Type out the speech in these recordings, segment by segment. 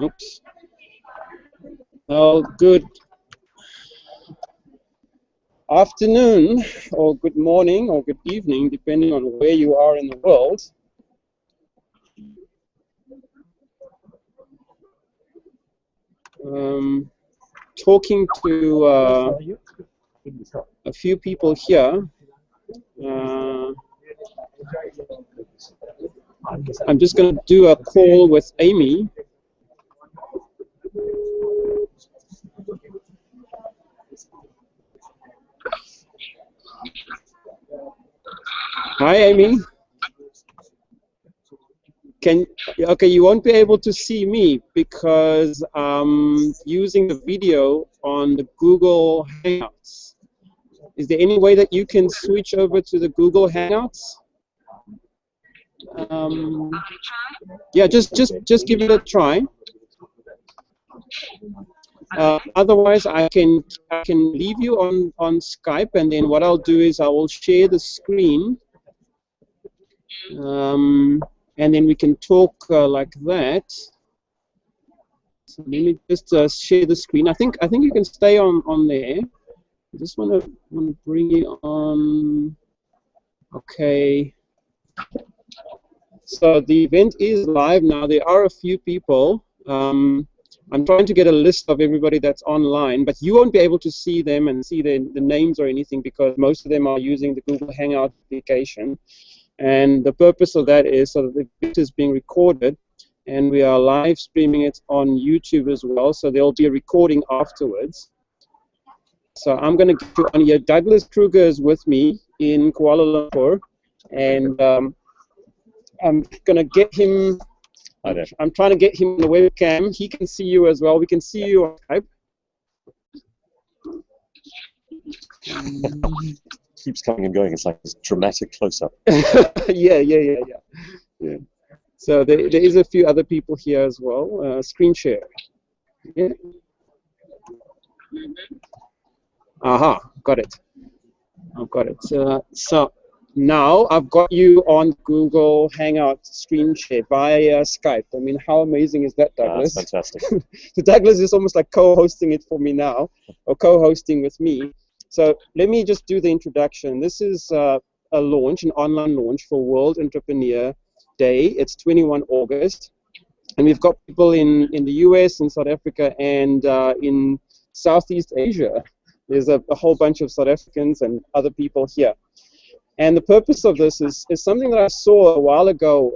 Oops. Well, good afternoon, or good morning, or good evening, depending on where you are in the world. Talking to a few people here. I'm just going to do a call with Amy. Hi, Amy. Okay, you won't be able to see me because I'm using the video on the Google Hangouts. Is there any way that you can switch over to the Google Hangouts? Yeah, just give it a try. Otherwise, I can leave you on Skype, and then what I'll do is I will share the screen, and then we can talk like that. So let me just share the screen. I think you can stay on there. I just want to bring you on. Okay. So the event is live now. There are a few people. I'm trying to get a list of everybody that's online, but you won't be able to see them and see the names or anything because most of them are using the Google Hangout application. And the purpose of that is so that the event is being recorded, and we are live streaming it on YouTube as well, so there'll be a recording afterwards. So I'm going to get you on here. Douglas Kruger is with me in Kuala Lumpur, and I'm going to get him. I'm trying to get him on the webcam. He can see you as well. We can see you on Skype. Keeps coming and going. It's like this dramatic close-up. Yeah. So there is a few other people here as well. Screen share. Yeah. Aha, got it. I've got it. So now I've got you on Google Hangout screen share via Skype. I mean, how amazing is that, Douglas? That's fantastic. So Douglas is almost like co-hosting it for me now, or co-hosting with me. So let me just do the introduction. This is a launch, an online launch for World Entrepreneur Day. It's 21 August. And we've got people in the US, in South Africa, and in Southeast Asia. There's a whole bunch of South Africans and other people here. And the purpose of this is something that I saw a while ago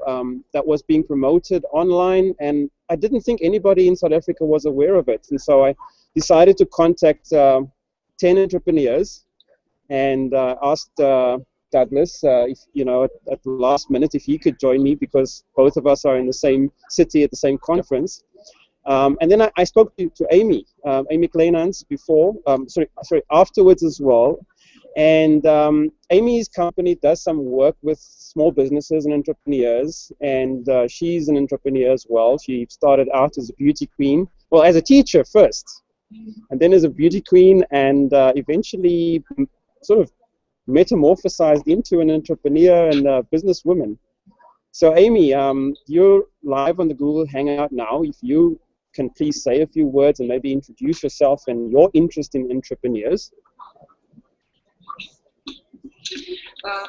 that was being promoted online, and I didn't think anybody in South Africa was aware of it. And so I decided to contact 10 entrepreneurs and asked Douglas, if, you know, at the last minute, if he could join me because both of us are in the same city at the same conference. And then I spoke to Amy Kleinhans before, afterwards as well. And Amy's company does some work with small businesses and entrepreneurs, and she's an entrepreneur as well. She started out as a beauty queen, well, as a teacher first, and then as a beauty queen, and eventually sort of metamorphosized into an entrepreneur and a businesswoman. So Amy, you're live on the Google Hangout now. If you can please say a few words and maybe introduce yourself and your interest in entrepreneurs. Well,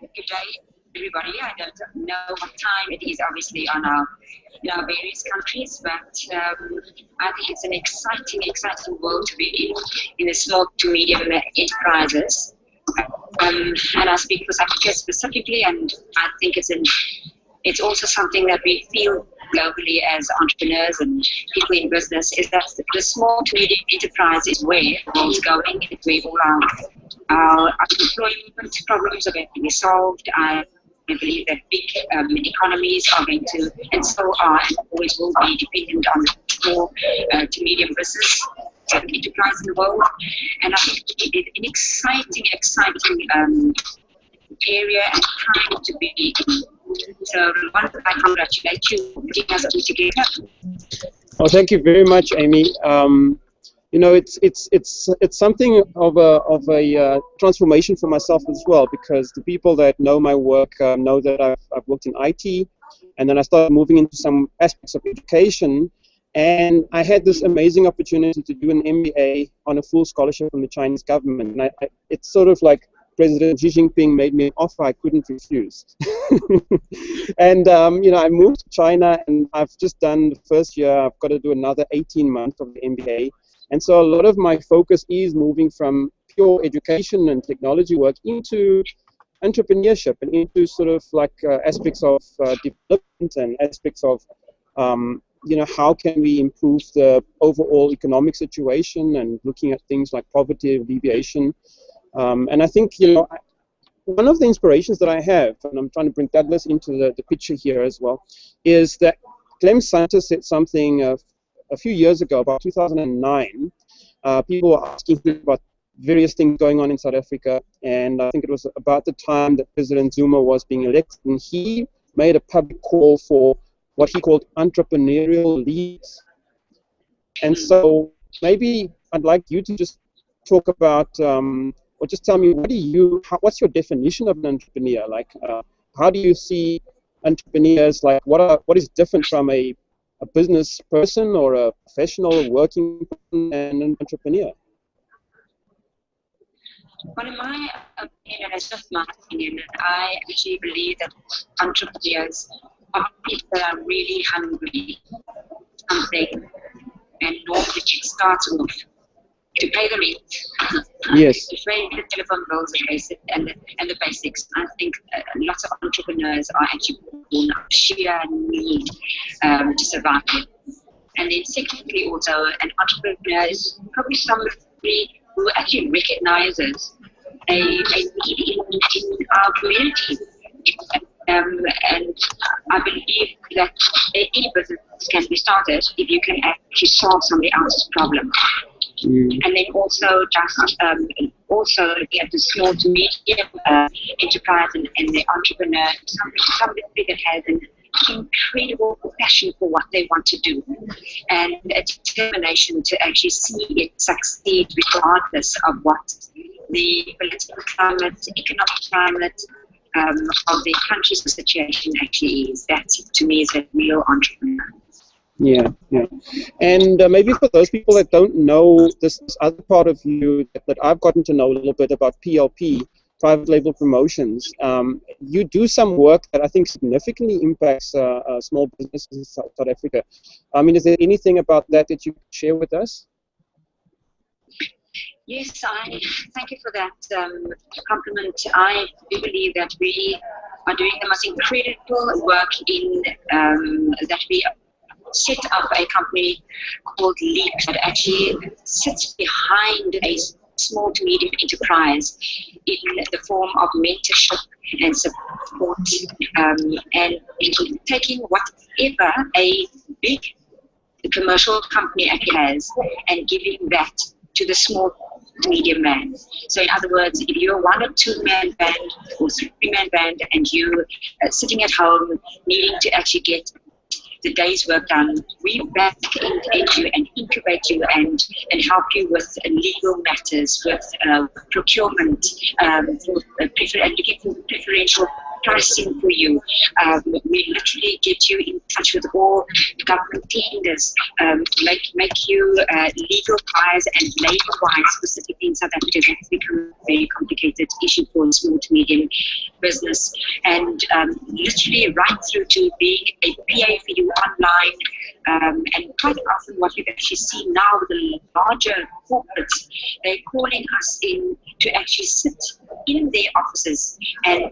good day, everybody. I don't know what time it is, obviously, on our various countries, but I think it's an exciting world to be in the small to medium enterprises. And I speak for South Africa specifically, and I think it's also something that we feel globally as entrepreneurs and people in business, is that the small to medium enterprise is where the world's going. It's where all our employment problems are going to be solved. I believe that big economies are going to, and so are, and always will be, dependent on the small to medium business enterprise in the world. And I think it's an exciting area and time to be in. So I congratulate you for putting us all together. Well, thank you very much, Amy. You know, it's something of a transformation for myself as well, because the people that know my work know that I've worked in IT And then I started moving into some aspects of education. And I had this amazing opportunity to do an MBA on a full scholarship from the Chinese government. And it's sort of like President Xi Jinping made me an offer I couldn't refuse. And, I moved to China, and I've just done the first year. I've got to do another 18 months of the MBA. And so a lot of my focus is moving from pure education and technology work into entrepreneurship and into sort of like aspects of development and aspects of how can we improve the overall economic situation, and looking at things like poverty alleviation. And I think, one of the inspirations that I have, and I'm trying to bring Douglas into the picture here as well, is that Clem Santa said something a few years ago, about 2009. People were asking him about various things going on in South Africa, and I think it was about the time that President Zuma was being elected, and he made a public call for what he called entrepreneurial leaders. And so maybe I'd like you to just talk about, or just tell me, what's your definition of an entrepreneur? Like, how do you see entrepreneurs? Like, what is different from a business person or a professional working person and an entrepreneur? Well, in my opinion, it's just my opinion, I actually believe that entrepreneurs are people that are really hungry for something, and normally kickstart off to pay the rent, yes, to pay the telephone bills and the basics. I think lots of entrepreneurs are actually born of sheer need to survive. And then secondly, also, an entrepreneur is probably somebody who actually recognizes a need in our community. And I believe that any business can be started if you can actually solve somebody else's problem. And then also also looking at the small to medium enterprise and the entrepreneur, somebody that has an incredible passion for what they want to do, and a determination to actually see it succeed regardless of what the political climate, economic climate of the country's situation actually is. That, to me, is a real entrepreneur. Yeah. And maybe for those people that don't know this other part of you that I've gotten to know a little bit about PLP, private label promotions, you do some work that I think significantly impacts small businesses in South Africa. I mean, is there anything about that you could share with us? Yes, I thank you for that compliment. I do believe that we are doing the most incredible work in that we set up a company called Leykis that actually sits behind a small to medium enterprise in the form of mentorship and support, and taking whatever a big commercial company actually has and giving that to the small to medium man. So in other words, if you're a 1 or 2 man band or 3 man band and you're sitting at home needing to actually get the day's work done, we back into you and incubate you and help you with legal matters, with procurement, and looking for preferential pricing for you. We literally get you in touch with all government tenders, make you legal wise and labor wise, specifically in South Africa. That's become a very complicated issue for small to medium business, and literally right through to being a PA for you online, and quite often what we've actually seen now with the larger corporates, they're calling us in to actually sit in their offices and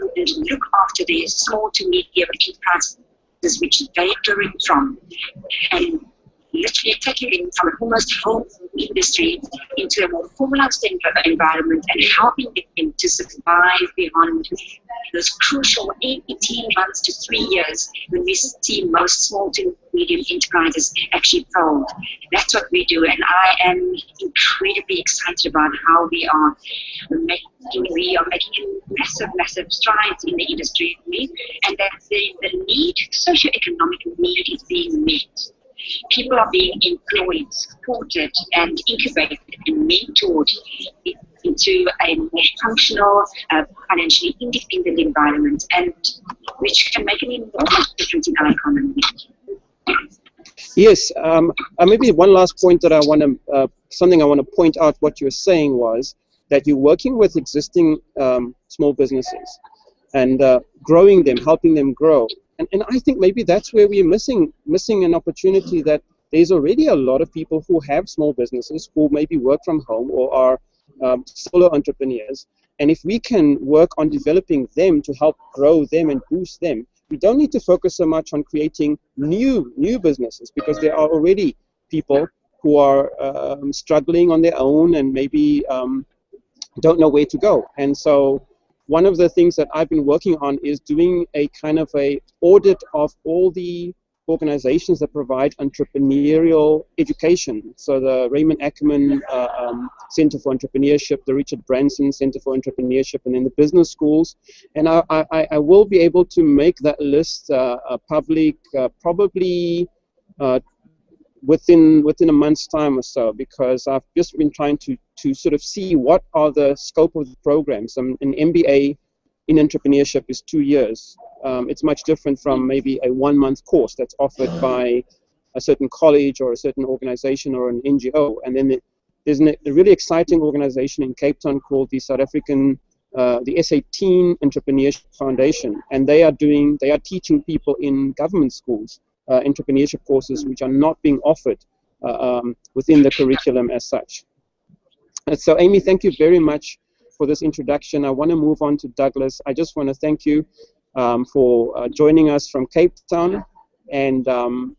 look after their small to medium enterprises which they're growing from, and literally taking them from an almost home industry into a more formalized environment and helping them to survive beyond those crucial 18 months to 3 years when we see most small to medium enterprises actually fold. That's what we do, and I am incredibly excited about how we are making massive strides in the industry, and that the need, socioeconomic need, is being met. People are being employed, supported, and incubated and mentored into a more functional, financially independent environment. And which can make an enormous difference in our economy. Yes, maybe one last point that I want to, something I want to point out what you were saying was that you're working with existing small businesses and growing them, helping them grow. And I think maybe that's where we're missing an opportunity, that there's already a lot of people who have small businesses who maybe work from home or are solo entrepreneurs. And if we can work on developing them to help grow them and boost them, we don't need to focus so much on creating new businesses, because there are already people who are struggling on their own and maybe don't know where to go. And so one of the things that I've been working on is doing a kind of a audit of all the organizations that provide entrepreneurial education. So the Raymond Ackerman Center for Entrepreneurship, the Richard Branson Center for Entrepreneurship, and then the business schools. And I will be able to make that list public probably within a month's time or so, because I've just been trying to sort of see what are the scope of the programs. An MBA in entrepreneurship is 2 years. It's much different from maybe a 1-month course that's offered by a certain college or a certain organization or an NGO. And then there's a really exciting organization in Cape Town called the South African, the SA-Teen Entrepreneurship Foundation, and they are teaching people in government schools entrepreneurship courses which are not being offered within the curriculum as such. And so, Amy, thank you very much for this introduction. I want to move on to Douglas. I just want to thank you for joining us from Cape Town. And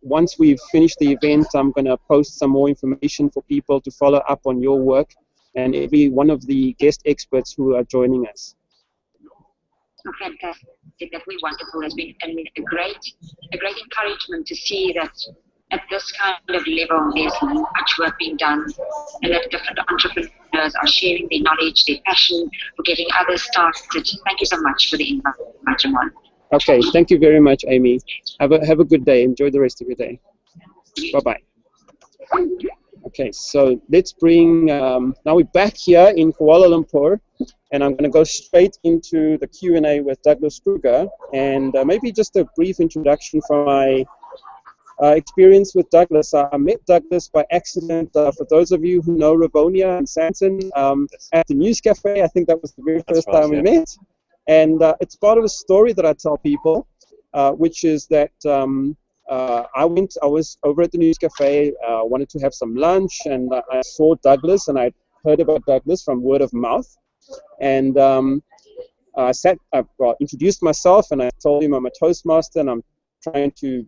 once we've finished the event, I'm going to post some more information for people to follow up on your work and every one of the guest experts who are joining us. Oh, fantastic. That we wonderful. Has been a great encouragement to see that at this kind of level there's much work being done, and that different entrepreneurs are sharing their knowledge, their passion for getting others started. Thank you so much for the invite, Jamon. Okay, thank you very much, Amy. Have a good day. Enjoy the rest of your day. Bye-bye. Okay, so let's bring, now we're back here in Kuala Lumpur, and I'm going to go straight into the Q&A with Douglas Kruger, and maybe just a brief introduction from my experience with Douglas. I met Douglas by accident, for those of you who know Ravonia and Sanson, at the News Cafe. I think that was the very first time we met. And it's part of a story that I tell people, which is that I was over at the News Cafe, wanted to have some lunch, and I saw Douglas, and I heard about Douglas from word of mouth. And I introduced myself, and I told him I'm a Toastmaster, and I'm trying to,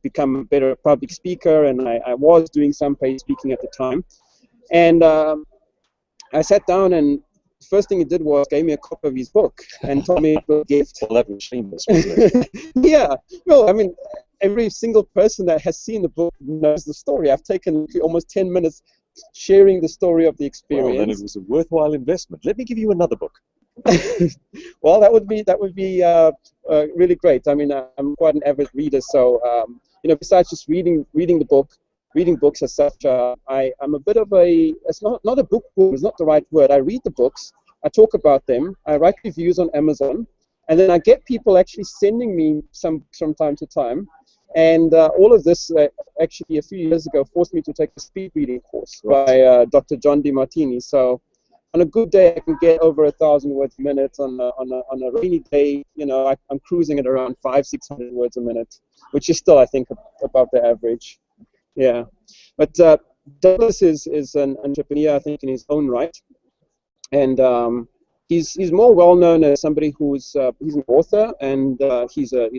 become a better public speaker, and I was doing some paid speaking at the time. And I sat down, and the first thing he did was gave me a copy of his book and told me it was a gift. Well, that was shameless, wasn't it? Yeah. Well, I mean, every single person that has seen the book knows the story. I've taken almost 10 minutes sharing the story of the experience. Well, then it was a worthwhile investment. Let me give you another book. Well, that would be really great. I mean, I'm quite an avid reader, so besides just reading books as such, I'm a bit of a, it's not a bookworm, it's not the right word. I read the books, I talk about them, I write reviews on Amazon, and then I get people actually sending me some from time to time. And all of this actually a few years ago forced me to take a speed reading course by Dr. John DiMartini. So on a good day, I can get over 1,000 words a minute. On a rainy day, I'm cruising at around 500-600 words a minute, which is still, I think, above the average. Yeah, but Douglas is an entrepreneur, I think, in his own right, and he's more well known as somebody who's he's an author, and he's a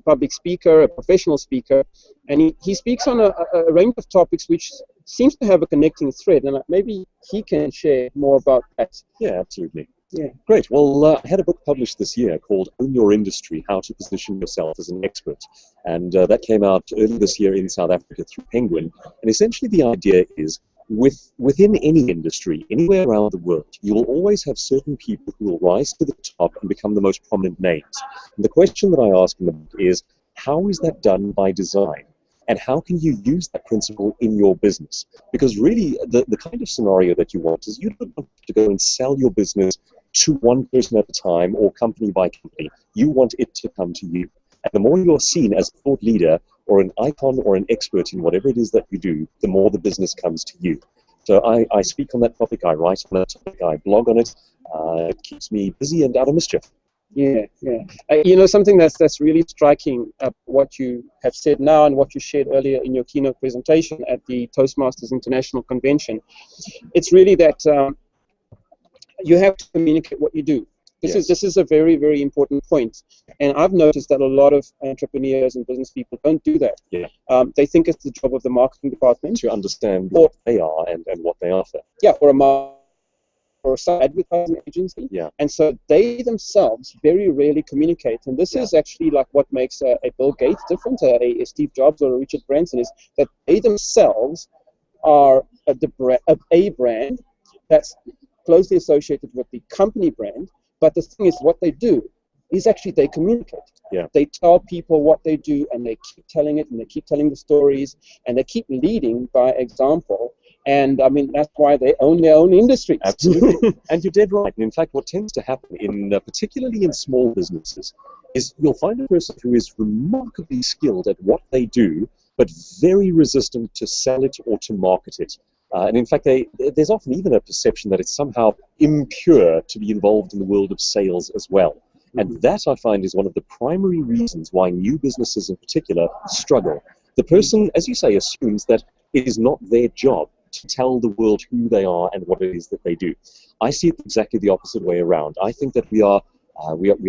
public speaker, a professional speaker, and he speaks on a range of topics which seems to have a connecting thread, and maybe he can share more about that. Yeah, absolutely. Yeah. Great. Well, I had a book published this year called Own Your Industry, How to Position Yourself as an Expert. And that came out early this year in South Africa through Penguin. And essentially the idea is, within any industry, anywhere around the world, you will always have certain people who will rise to the top and become the most prominent names. And the question that I ask in the book is, how is that done by design? And how can you use that principle in your business? Because really, the kind of scenario that you want is you don't want to go and sell your business to one person at a time or company by company. You want it to come to you. And the more you're seen as a thought leader or an icon or an expert in whatever it is that you do, the more the business comes to you. So I speak on that topic, I write on that topic, I blog on it. It keeps me busy and out of mischief. Yeah, yeah. You know, something that's really striking what you have said now and what you shared earlier in your keynote presentation at the Toastmasters International Convention. It's really that you have to communicate what you do. This is a very, very important point. And I've noticed that a lot of entrepreneurs and business people don't do that. Yeah. They think it's the job of the marketing department to understand what they are and what they offer. Yeah, or some advertising agency. Yeah. And so they themselves very rarely communicate. And this is actually like what makes a Bill Gates different, a Steve Jobs or a Richard Branson, is that they themselves are a brand that's closely associated with the company brand. But the thing is, what they do is actually they communicate. Yeah. They tell people what they do, and they keep telling it, and they keep telling the stories, and they keep leading by example. And I mean, that's why they own their own industries. Absolutely. And you're dead right. And in fact, what tends to happen, particularly in small businesses, is you'll find a person who is remarkably skilled at what they do, but very resistant to sell it or to market it. And in fact, there's often even a perception that it's somehow impure to be involved in the world of sales as well. And that, I find, is one of the primary reasons why new businesses in particular struggle. The person, as you say, assumes that it is not their job to tell the world who they are and what it is that they do. I see it exactly the opposite way around. I think that we are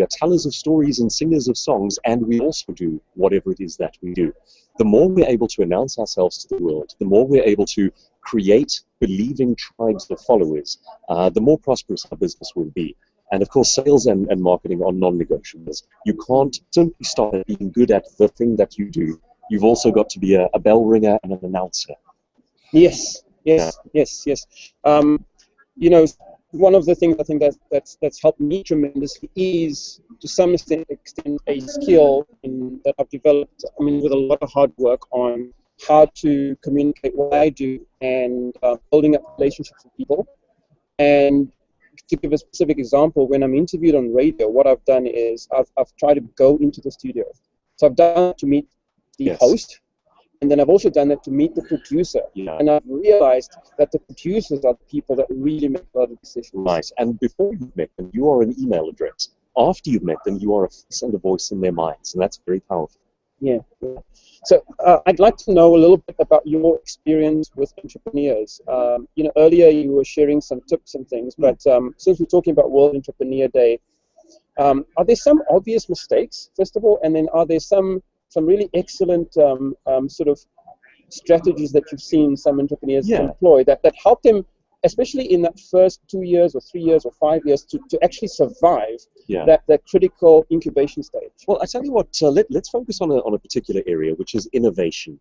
tellers of stories and singers of songs, and we also do whatever it is that we do. The more we're able to announce ourselves to the world, the more we're able to create believing tribes of followers, the more prosperous our business will be. And of course, sales and marketing are non-negotiables. You can't simply start at being good at the thing that you do. You've also got to be a bell ringer and an announcer. Yes. You know, one of the things I think that's helped me tremendously is, to some extent, a skill that I've developed. I mean, with a lot of hard work on how to communicate what I do and building up relationships with people. And to give a specific example, when I'm interviewed on radio, what I've done is I've tried to go into the studio. So I've done it to meet the host, and then I've also done that to meet the producer. Yeah. And I've realized that the producers are the people that really make a lot of decisions. Right. And before you've met them, you are an email address. After you've met them, you are a face and a voice in their minds, and that's very powerful. Yeah. So I'd like to know a little bit about your experience with entrepreneurs. You know, earlier you were sharing some tips and things, but since we're talking about World Entrepreneur Day, are there some obvious mistakes, first of all, and then are there some really excellent sort of strategies that you've seen some entrepreneurs employ that help them, especially in that first 2 years or 3 years or 5 years, to actually survive that critical incubation stage? Well, I tell you what, let's focus on a particular area, which is innovation.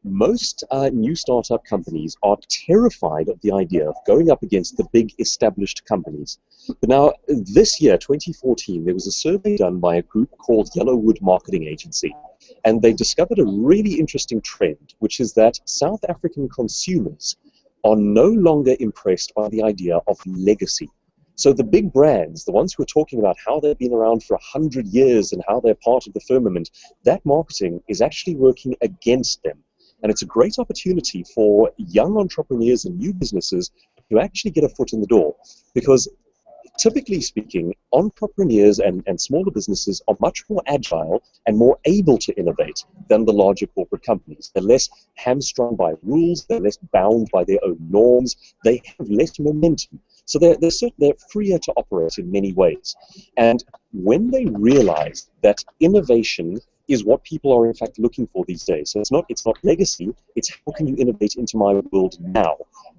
Most new startup companies are terrified of the idea of going up against the big established companies. But now, this year, 2014, there was a survey done by a group called Yellowwood Marketing Agency, and they discovered a really interesting trend, which is that South African consumers are no longer impressed by the idea of legacy. So the big brands, the ones who are talking about how they've been around for 100 years and how they're part of the firmament, that marketing is actually working against them. And it's a great opportunity for young entrepreneurs and new businesses to actually get a foot in the door. Because typically speaking, entrepreneurs and smaller businesses are much more agile and more able to innovate than the larger corporate companies. They're less hamstrung by rules, they're less bound by their own norms, they have less momentum. So they're freer to operate in many ways. And when they realize that innovation is what people are in fact looking for these days. So it's not legacy, it's how can you innovate into my world now?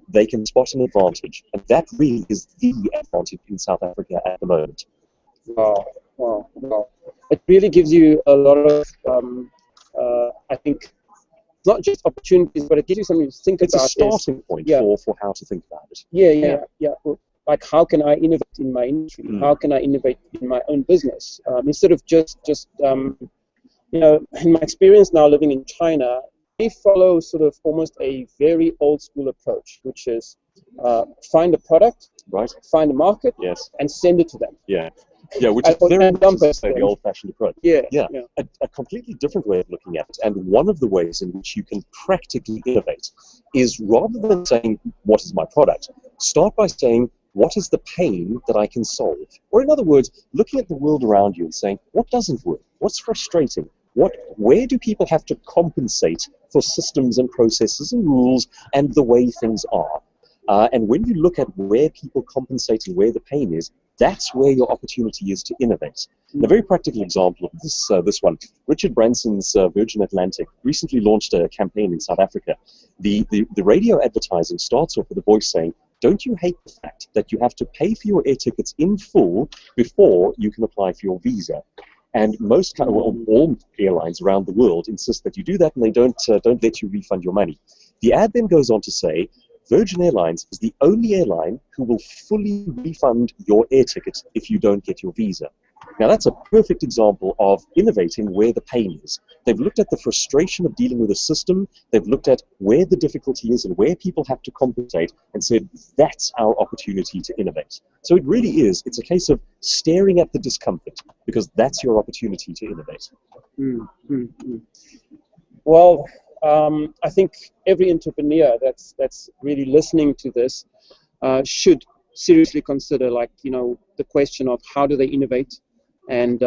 They can spot an advantage, and that really is the advantage in South Africa at the moment. Wow. It really gives you a lot of, I think, not just opportunities, but it gives you something to think about. It's a starting point for how to think about it. Yeah. Like, how can I innovate in my industry? How can I innovate in my own business? Instead of just you know, in my experience now living in China, they follow sort of almost a very old school approach, which is find a product, right, find a market, yes, and send it to them. yeah. Yeah, which is very much, as I say, the old-fashioned approach. Yeah, yeah. A completely different way of looking at it, and one of the ways in which you can practically innovate is rather than saying, what is my product, start by saying, what is the pain that I can solve? Or in other words, looking at the world around you and saying, what doesn't work? What's frustrating? Where do people have to compensate for systems and processes and rules and the way things are? And when you look at where people compensate and where the pain is, that's where your opportunity is to innovate. And a very practical example of this one, Richard Branson's Virgin Atlantic recently launched a campaign in South Africa. The radio advertising starts off with a voice saying, don't you hate the fact that you have to pay for your air tickets in full before you can apply for your visa? And all airlines around the world insist that you do that, and they don't let you refund your money. The ad then goes on to say, Virgin Airlines is the only airline who will fully refund your air ticket if you don't get your visa. Now that's a perfect example of innovating where the pain is. They've looked at the frustration of dealing with a system, they've looked at where the difficulty is and where people have to compensate, and said that's our opportunity to innovate. So it really is, it's a case of staring at the discomfort, because that's your opportunity to innovate. Well, I think every entrepreneur that's really listening to this should seriously consider, like, the question of how do they innovate, and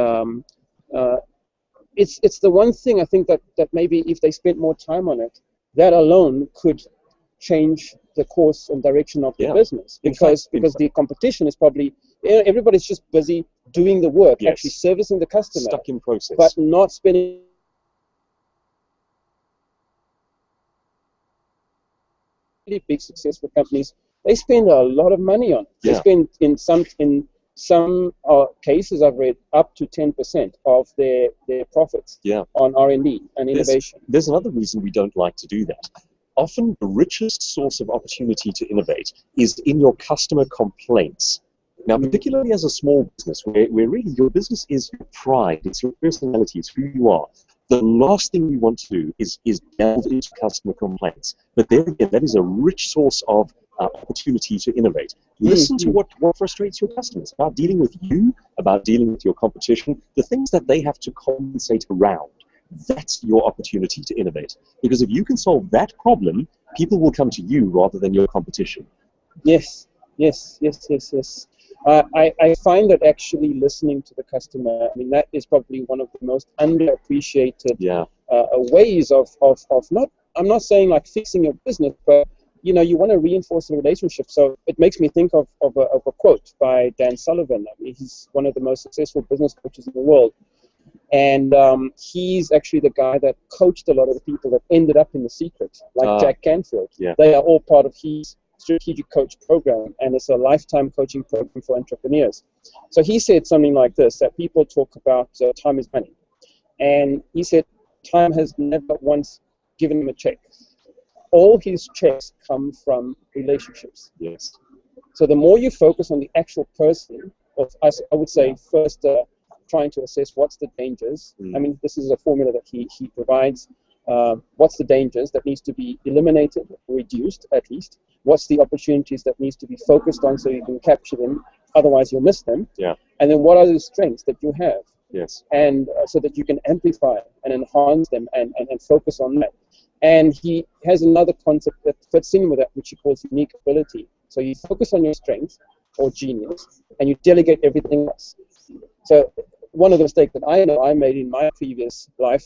it's the one thing I think that maybe if they spent more time on it, that alone could change the course and direction of the business, because the competition is probably, everybody's just busy doing the work, actually servicing the customer, stuck in process, but not spending big successful companies. They spend a lot of money on it. They spend in some cases, I've read, up to 10% of their profits on R&D and innovation. There's another reason we don't like to do that. Often the richest source of opportunity to innovate is in your customer complaints. Now, particularly as a small business, where really your business is your pride, it's your personality, it's who you are, the last thing you want to do is delve into customer complaints. But there again, that is a rich source of opportunity to innovate. Listen to what frustrates your customers, about dealing with you, about dealing with your competition, the things that they have to compensate around. That's your opportunity to innovate. Because if you can solve that problem, people will come to you rather than your competition. Yes. I find that actually listening to the customer, I mean, that is probably one of the most underappreciated ways of not, I'm not saying like fixing your business, but you want to reinforce the relationship. So it makes me think of a quote by Dan Sullivan. I mean, he's one of the most successful business coaches in the world. And he's actually the guy that coached a lot of the people that ended up in The Secret, like Jack Canfield. They are all part of his strategic coach program, and it's a lifetime coaching program for entrepreneurs. So he said something like this, that people talk about time is money. And he said time has never once given him a check. All his checks come from relationships. So the more you focus on the actual person, I would say first trying to assess what's the dangers. I mean, this is a formula that he provides. What's the dangers that needs to be eliminated, reduced at least? What's the opportunities that needs to be focused on so you can capture them, otherwise you'll miss them? And then what are the strengths that you have? And so that you can amplify and enhance them and focus on that. And he has another concept that fits in with that, which he calls unique ability. So you focus on your strength or genius, and you delegate everything else. So one of the mistakes that I know I made in my previous life,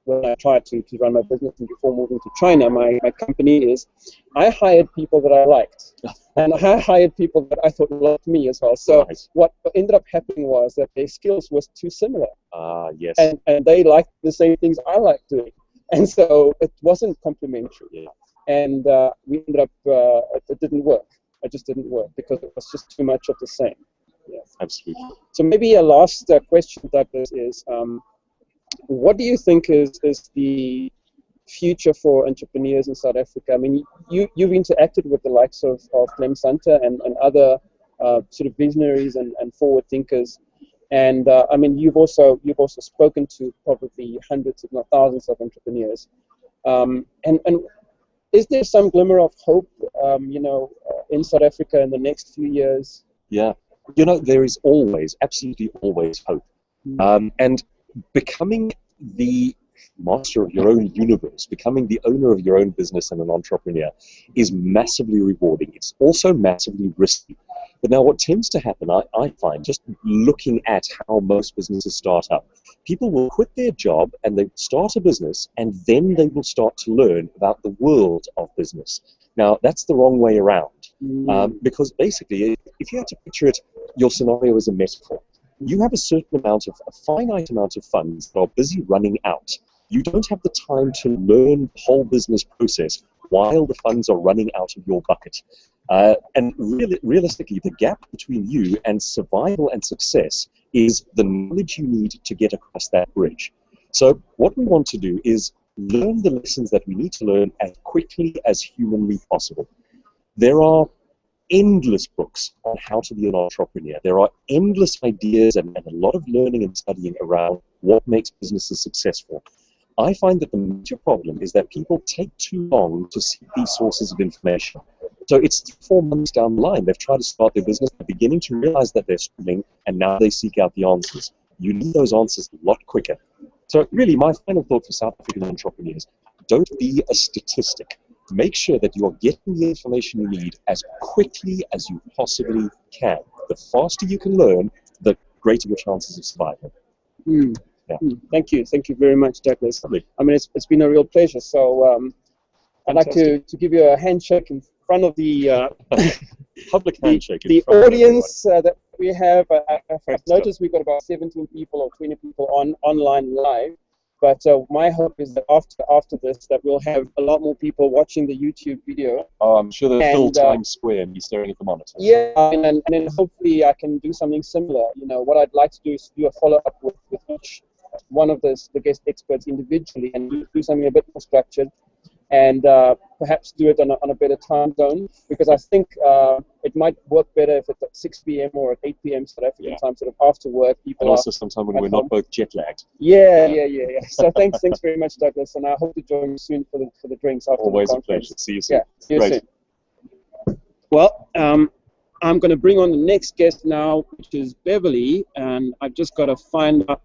when I tried to run my business and before moving to China, my company, is I hired people that I liked. And I hired people that I thought liked me as well. So what ended up happening was that their skills was too similar. And they liked the same things I liked doing. And so it wasn't complementary. And we ended up, it didn't work. It just didn't work because it was just too much of the same. Absolutely. So maybe a last question, Douglas, is what do you think is the future for entrepreneurs in South Africa? I mean, you've interacted with the likes of Clem Santa and other sort of visionaries and forward thinkers, and I mean, you've also spoken to probably hundreds, if not thousands, of entrepreneurs. And is there some glimmer of hope, you know, in South Africa in the next few years? Yeah, you know, there is always, absolutely always hope. And becoming the master of your own universe, becoming the owner of your own business and an entrepreneur is massively rewarding. It's also massively risky. But now what tends to happen, I find, just looking at how most businesses start up, people will quit their job and they start a business, and then they will start to learn about the world of business. Now, that's the wrong way around. Because basically, if you had to picture it, your scenario is a metaphor. You have a certain amount of, a finite amount of funds that are busy running out. You don't have the time to learn the whole business process while the funds are running out of your bucket. And realistically, the gap between you and survival and success is the knowledge you need to get across that bridge. So what we want to do is learn the lessons that we need to learn as quickly as humanly possible. There are endless books on how to be an entrepreneur. There are endless ideas and a lot of learning and studying around what makes businesses successful. I find that the major problem is that people take too long to seek these sources of information. So it's 4 months down the line, they've tried to start their business, they're beginning to realize that they're struggling, and now they seek out the answers. You need those answers a lot quicker. So really, my final thought for South African entrepreneurs, don't be a statistic. Make sure that you are getting the information you need as quickly as you possibly can. The faster you can learn, the greater your chances of survival. Yeah. Thank you very much, Douglas. Lovely. I mean, it's been a real pleasure. So I'd like to give you a handshake in front of the public handshake. The audience that we have. I've noticed we've got about 17 people or 20 people online live. But my hope is that after this, that we'll have a lot more people watching the YouTube video. Oh, I'm sure they'll fill Times Square and be staring at the monitors. Yeah, and then hopefully I can do something similar. You know, what I'd like to do is do a follow-up with each one of the guest experts individually and do something a bit more structured, and perhaps do it on a better time zone, because I think it might work better if it's at 6 p.m. or at 8 p.m. South African time, sort of after work. People and also sometime when we're not both jet-lagged. Yeah. So thanks very much, Douglas, and I hope to join you soon for the drinks after Always the a conference. pleasure. See you soon. Yeah, see you soon. Well, I'm going to bring on the next guest now, which is Beverley, and I've just got to find out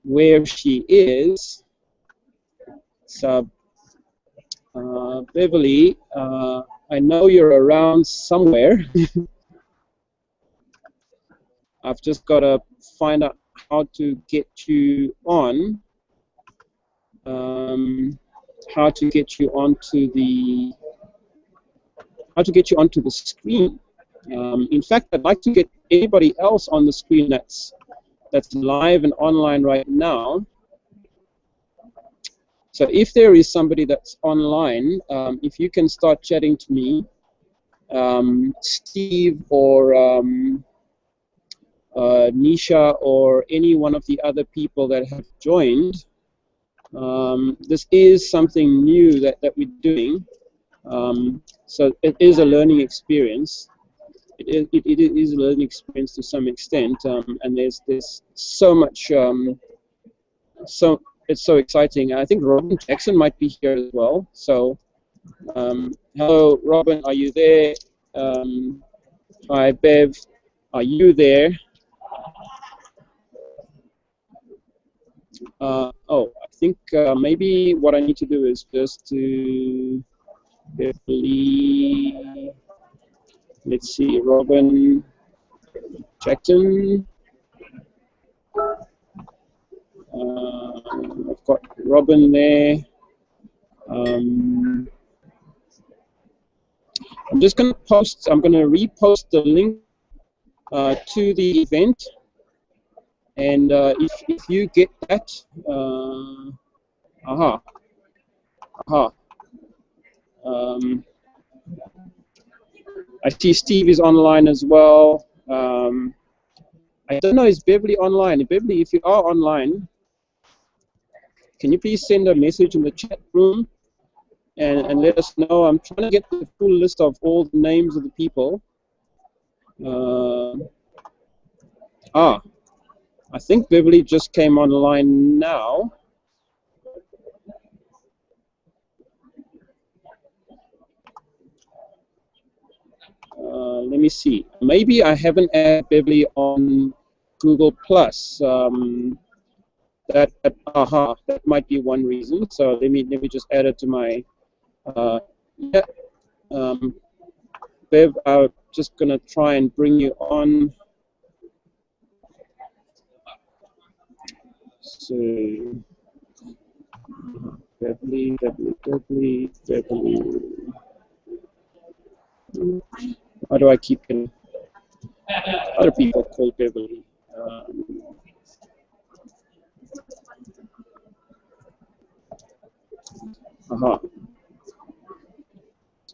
where she is. So, Beverley, I know you're around somewhere. I've just got to find out how to get you on. How to get you onto the screen. In fact, I'd like to get anybody else on the screen that's live and online right now. So if there is somebody that's online, if you can start chatting to me, Steve or Nisha or any one of the other people that have joined. This is something new that we're doing. So it is a learning experience. It is a learning experience to some extent, and there's so much. It's so exciting. I think Robin Jackson might be here as well. So, hello, Robin, are you there? Hi, Bev, are you there? I think maybe what I need to do is just to Beverley. Let's see, Robin Jackson. I've got Robin there. I'm just going to post. I'm going to repost the link to the event, and if you get that, I see Steve is online as well. I don't know, is Beverley online? Beverley, if you are online, can you please send a message in the chat room and let us know? I'm trying to get the full list of all the names of the people. I think Beverley just came online now. let me see. Maybe I haven't added Beverley on Google Plus. That might be one reason. So let me just add it to my yeah. Bev, I'm just gonna try and bring you on. So Beverley. How do I keep getting other people called Beverley?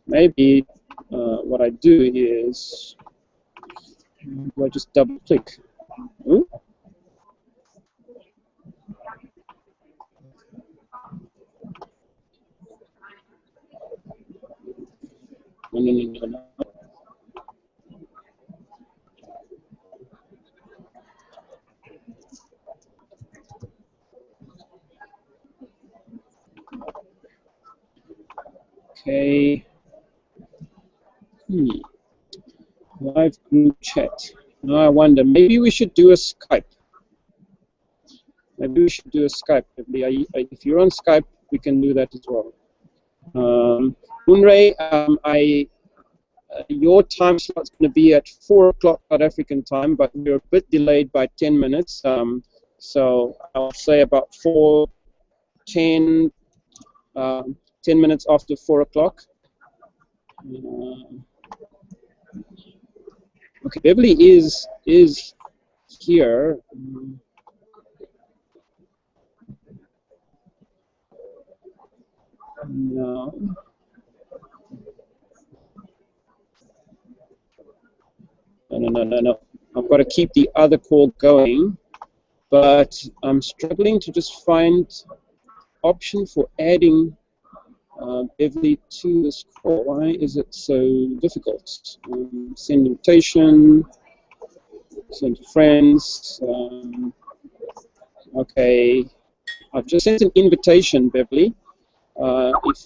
Maybe what I do is I just double click. Ooh. No. Okay. Live group chat. Now I wonder, maybe we should do a Skype. If you're on Skype, we can do that as well. Unre, your time slot's going to be at 4 o'clock South African time, but we're a bit delayed by 10 minutes. So I'll say about 10 minutes after 4 o'clock. Okay, Beverley is here. No. No. I've got to keep the other call going, but I'm struggling to just find option for adding Beverley to this call. Why is it so difficult? Send invitation, send to friends. Okay, I've just sent an invitation, Beverley.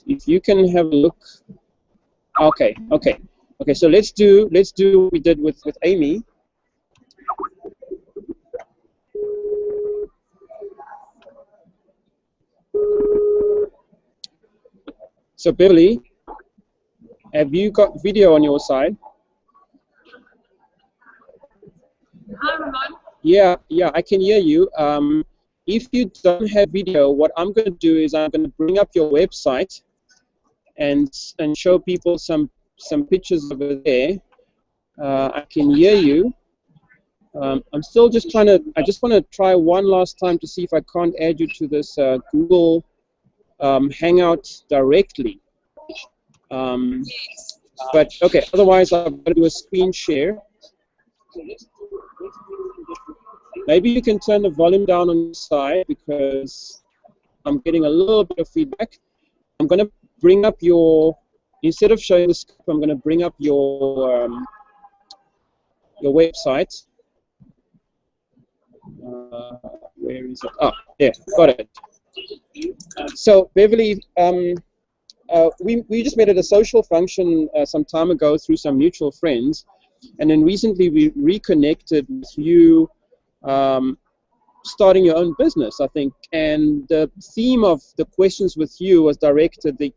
If you can have a look. Okay. So let's do what we did with Amy. So Beverley, have you got video on your side? Hi, Ramon. Yeah, I can hear you. If you don't have video, what I'm going to do is I'm going to bring up your website and show people some pictures over there. I can hear you. I'm still just trying to. I just want to try one last time to see if I can't add you to this Google Hangout directly. But okay, otherwise I've got to do a screen share. Maybe you can turn the volume down on your side because I'm getting a little bit of feedback. I'm going to bring up your, instead of showing the scope, I'm going to bring up your website. Where is it? Oh, yeah, got it. So Beverley, we just met at a social function some time ago through some mutual friends, and then recently we reconnected with you starting your own business, I think, and the theme of the questions with you was directed, the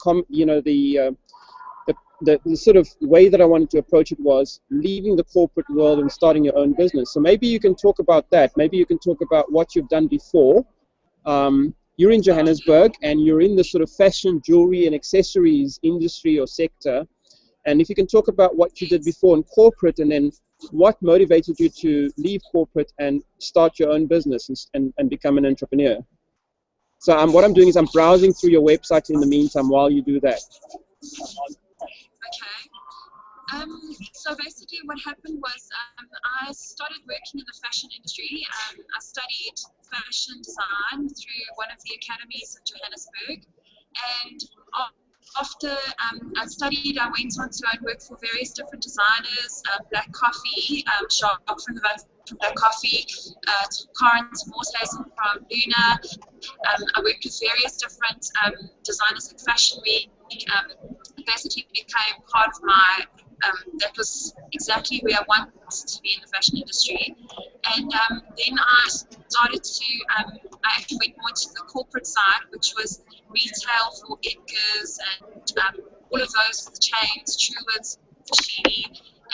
sort of way that I wanted to approach it was leaving the corporate world and starting your own business. So maybe you can talk about that. Maybe you can talk about what you've done before. You're in Johannesburg and you're in the sort of fashion, jewelry and accessories industry or sector. And if you can talk about what you did before in corporate and then what motivated you to leave corporate and start your own business and become an entrepreneur. So what I'm doing is I'm browsing through your website in the meantime while you do that. Okay. So basically what happened was I started working in the fashion industry. I studied fashion design through one of the academies in Johannesburg. And after I studied, I went on to work for various different designers, Black Coffee, Sharp from the Black Coffee, Karachi from Luna. I worked with various different designers at Fashion Week. Basically became part of my that was exactly where I wanted to be in the fashion industry. And then I started to, I actually went more into the corporate side, which was retail for Edgar's and all of those chains, Truworths, Foschini.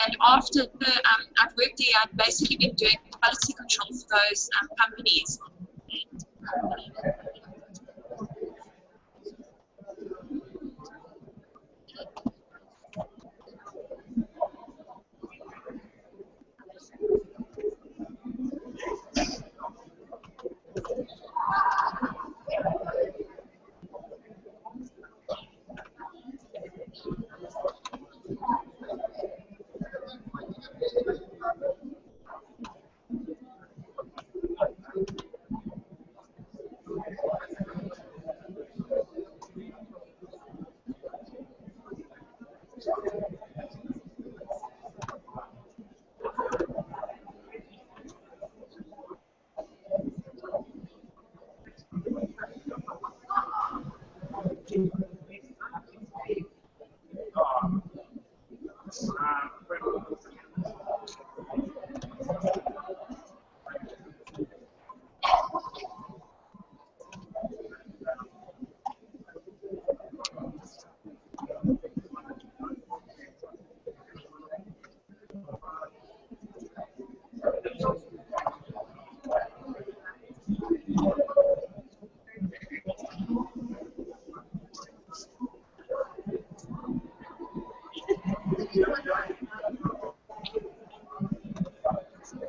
And after I'd worked there, I'd basically been doing quality control for those companies.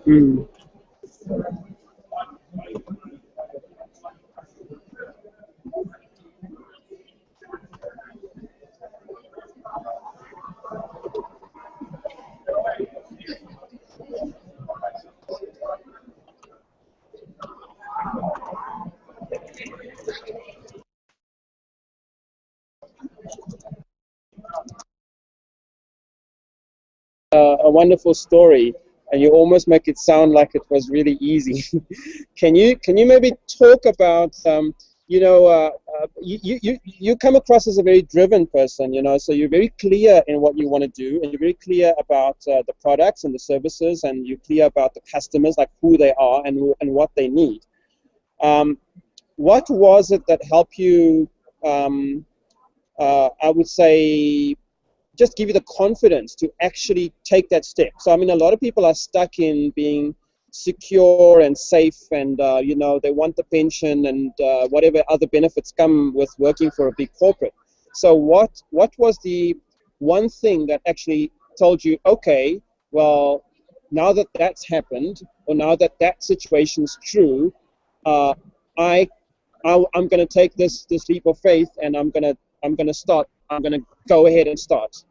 Mm. A wonderful story, and you almost make it sound like it was really easy. Can you maybe talk about you come across as a very driven person, so you're very clear in what you want to do, and you're very clear about the products and the services, and you're clear about the customers, like who they are and what they need. What was it that helped you? I would say just give you the confidence to actually take that step. So, I mean, a lot of people are stuck in being secure and safe, and they want the pension and whatever other benefits come with working for a big corporate. So what was the one thing that actually told you, okay, well, now that that's happened, or now that that situation is true, uh, I'm going to take this leap of faith, and I'm going to start. I'm going to go ahead and start.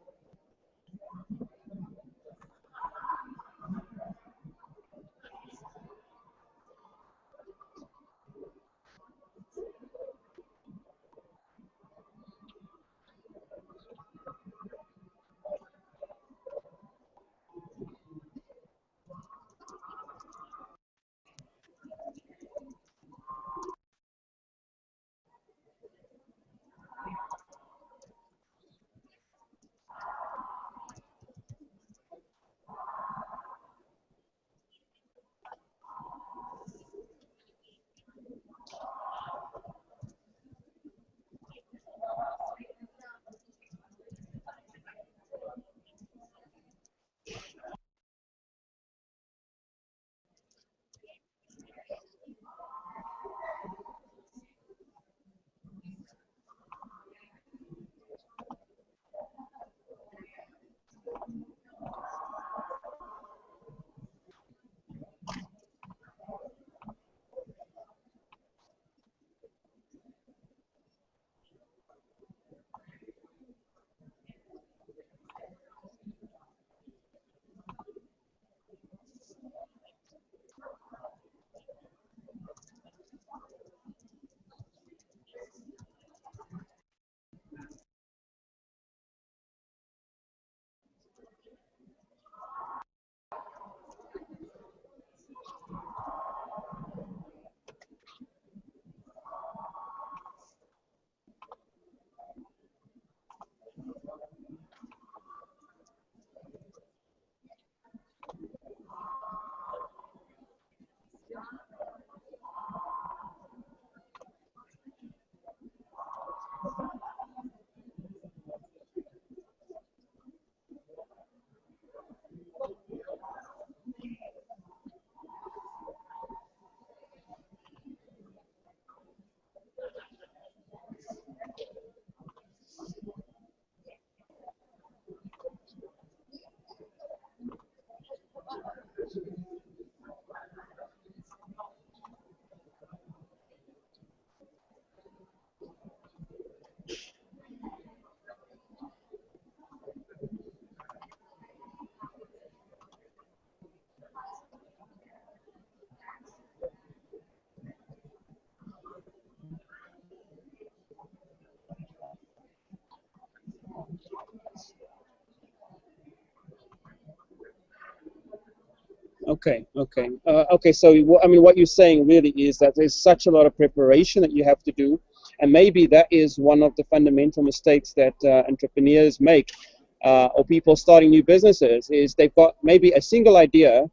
Okay, okay, okay. So I mean, what you're saying really is that there's such a lot of preparation that you have to do, and maybe that is one of the fundamental mistakes that entrepreneurs make, or people starting new businesses, is they've got maybe a single idea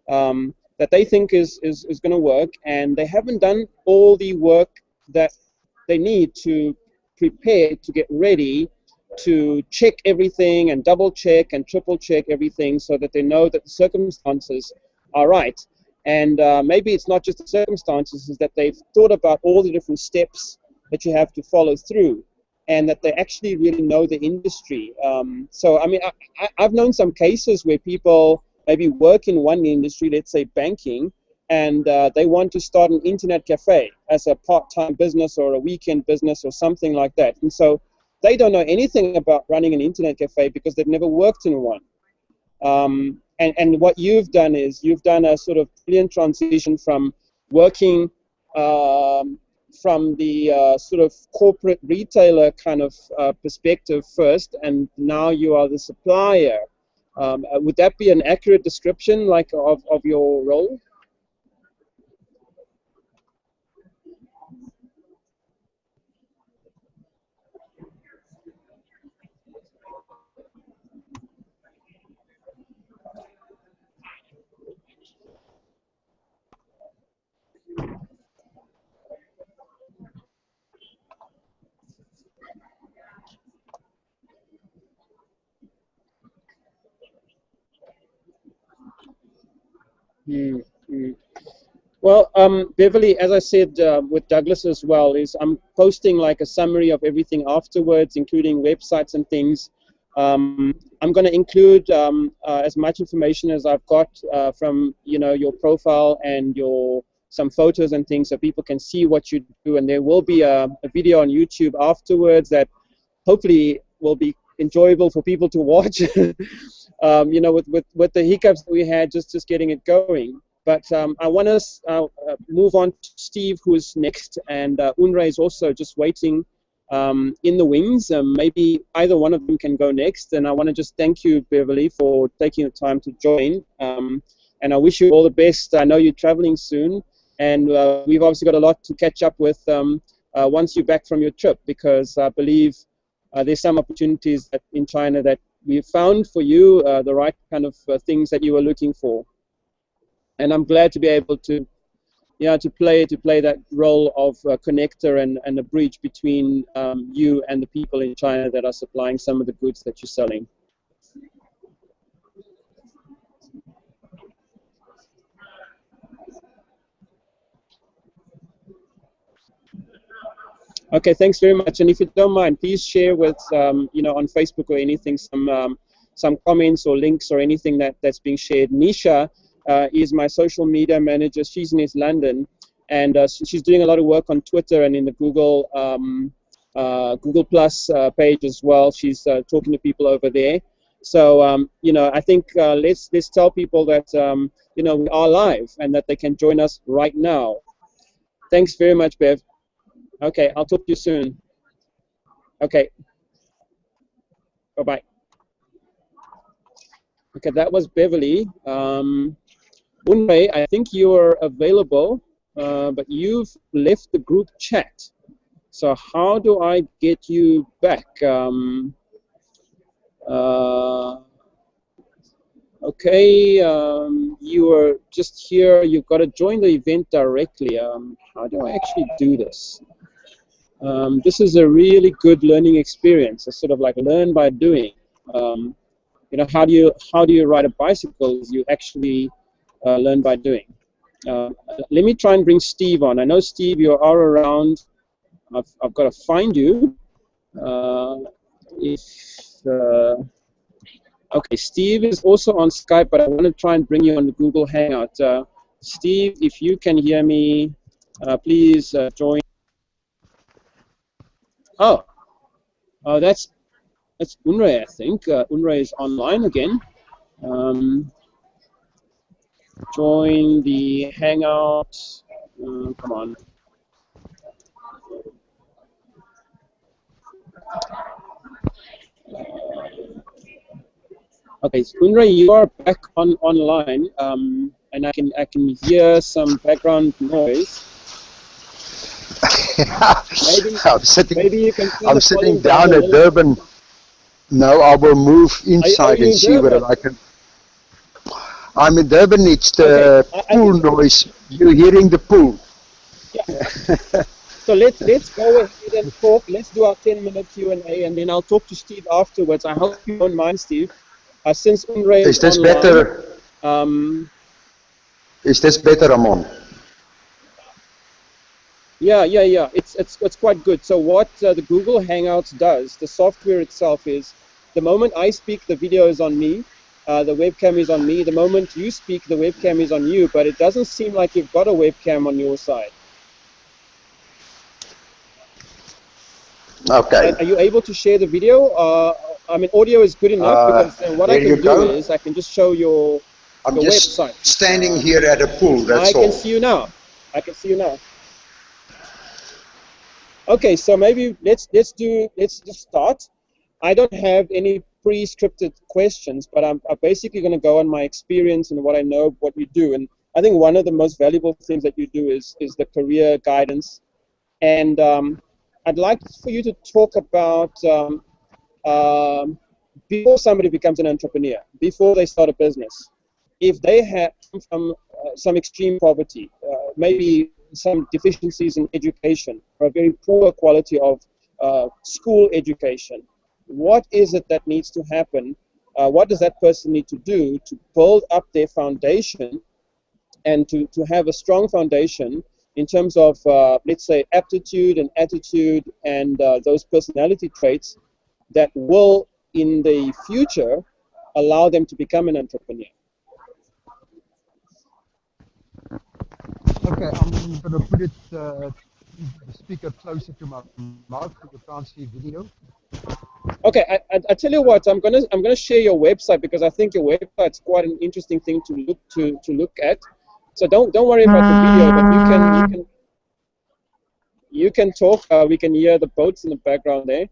that they think is going to work, and they haven't done all the work that they need to prepare to get ready to check everything and double check and triple check everything so that they know that the circumstances are right. And maybe it's not just the circumstances, is that they've thought about all the different steps that you have to follow through, and that they actually really know the industry. So I mean, I've known some cases where people maybe work in one industry, let's say banking, and they want to start an internet cafe as a part-time business or a weekend business or something like that. And so they don't know anything about running an internet cafe because they've never worked in one. And what you've done is you've done a sort of brilliant transition from working from the sort of corporate retailer kind of perspective first, and now you are the supplier. Would that be an accurate description, like, of your role? Mm. Well, Beverley, as I said with Douglas as well, is I'm posting like a summary of everything afterwards, including websites and things. I'm going to include as much information as I've got from your profile and some photos and things, so people can see what you do. And there will be a video on YouTube afterwards that hopefully will be enjoyable for people to watch. With the hiccups that we had, just getting it going. But I want to move on to Steve, who's next, and Unre is also just waiting in the wings. Maybe either one of them can go next. And I want to just thank you, Beverley, for taking the time to join. And I wish you all the best. I know you're traveling soon, and we've obviously got a lot to catch up with once you're back from your trip, because I believe there's some opportunities in China that we found for you, the right kind of things that you were looking for. And I'm glad to be able to, to play that role of connector and a bridge between you and the people in China that are supplying some of the goods that you're selling. Okay, thanks very much. And if you don't mind, please share with on Facebook or anything some comments or links or anything that's being shared. Nisha is my social media manager. She's in East London, and she's doing a lot of work on Twitter and in the Google Plus page as well. She's talking to people over there. So I think let's tell people that we are live and that they can join us right now. Thanks very much, Bev. Okay, I'll talk to you soon. Okay. Bye-bye. Okay, that was Beverley. Unre, I think you are available, but you've left the group chat. So how do I get you back? Okay, you are just here. You've got to join the event directly. How do I actually do this? This is a really good learning experience. It's sort of like learn by doing. How do you ride a bicycle? You actually learn by doing. Let me try and bring Steve on. I know, Steve, you are around. I've got to find you. Okay, Steve is also on Skype, but I want to try and bring you on the Google Hangout. Steve, if you can hear me, please join. Oh, that's Unre, I think. Unre is online again. Join the Hangout. Come on. Okay, Unre, you are back online. and I can hear some background noise. Maybe you can turn I'm the sitting volume down down a at little. Durban. No, I will move inside you and in see Durban? whether I can. I'm in Durban. It's Okay, the I pool think, noise. You're hearing the pool. yeah. So let's go ahead and talk. Let's do our 10-minute Q&A, and then I'll talk to Steve afterwards. I hope you don't mind, Steve. Since Unre is Is this online, better? um, Is this better, Ramon? yeah. It's quite good. So what the Google Hangouts does, the software itself is, the moment I speak, the video is on me, the webcam is on me. The moment you speak, the webcam is on you. But it doesn't seem like you've got a webcam on your side. Okay. Are you able to share the video? I mean, audio is good enough because then what I There you can do go. is I can just show your I'm just website. standing here at a pool, I that's can all. see you now. I can see you now. Okay, so maybe let's just start. I don't have any pre-scripted questions, but I'm basically going to go on my experience and what I know, what we do. And I think one of the most valuable things that you do is the career guidance. And I'd like for you to talk about um, before somebody becomes an entrepreneur, before they start a business, if they have some extreme poverty, maybe some deficiencies in education, or a very poor quality of school education, what is it that needs to happen? What does that person need to do to build up their foundation and to have a strong foundation in terms of, let's say, aptitude and attitude and those personality traits that will, in the future, allow them to become an entrepreneur? Okay, I'm going to put it, the speaker closer to my mouth so you can't see video. Okay, I tell you what, I'm gonna share your website because I think your website's quite an interesting thing to look at. So don't worry about the video, but you can talk. We can hear the boats in the background there.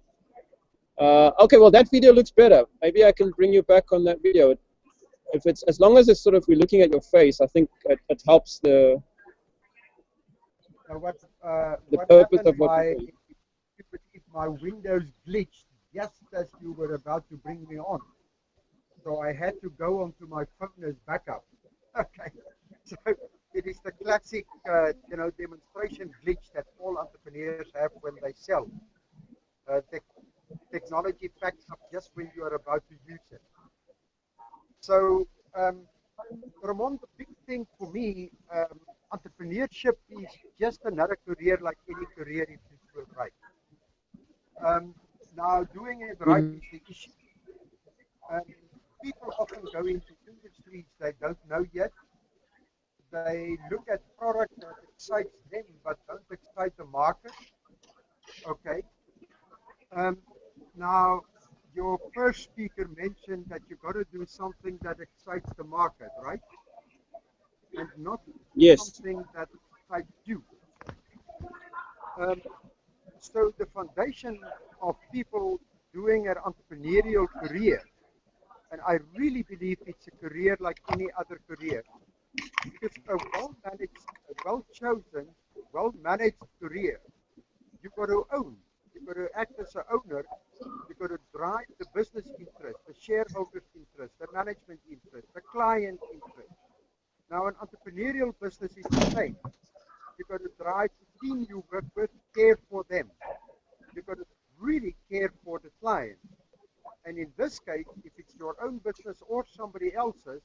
Okay, well that video looks better. Maybe I can bring you back on that video. If it's, as long as it's sort of we're looking at your face, I think it helps the What purpose happened, of what we're doing. my Windows glitched just as you were about to bring me on. So I had to go onto my phone as backup. Okay, so it is the classic, demonstration glitch that all entrepreneurs have when they sell. Technology packs up just when you are about to use it. So, Ramon, the big thing for me, entrepreneurship is just another career like any career if you do it right. Now, doing it right is the issue. People often go into industries they don't know yet. They look at product that excites them but don't excite the market. Okay. Now, your first speaker mentioned that you got to do something that excites the market, right? And not Yes. something that excites you. So the foundation of people doing an entrepreneurial career, and I really believe it's a career like any other career, because a well-managed, well-chosen, well-managed career, you've got to own. You've got to act as an owner. You've got to drive the business interest, the shareholders' interest, the management interest, the client interest. Now, an entrepreneurial business is the same. You've got to drive the team you work with, care for them. You've got to really care for the client. And in this case, if it's your own business or somebody else's,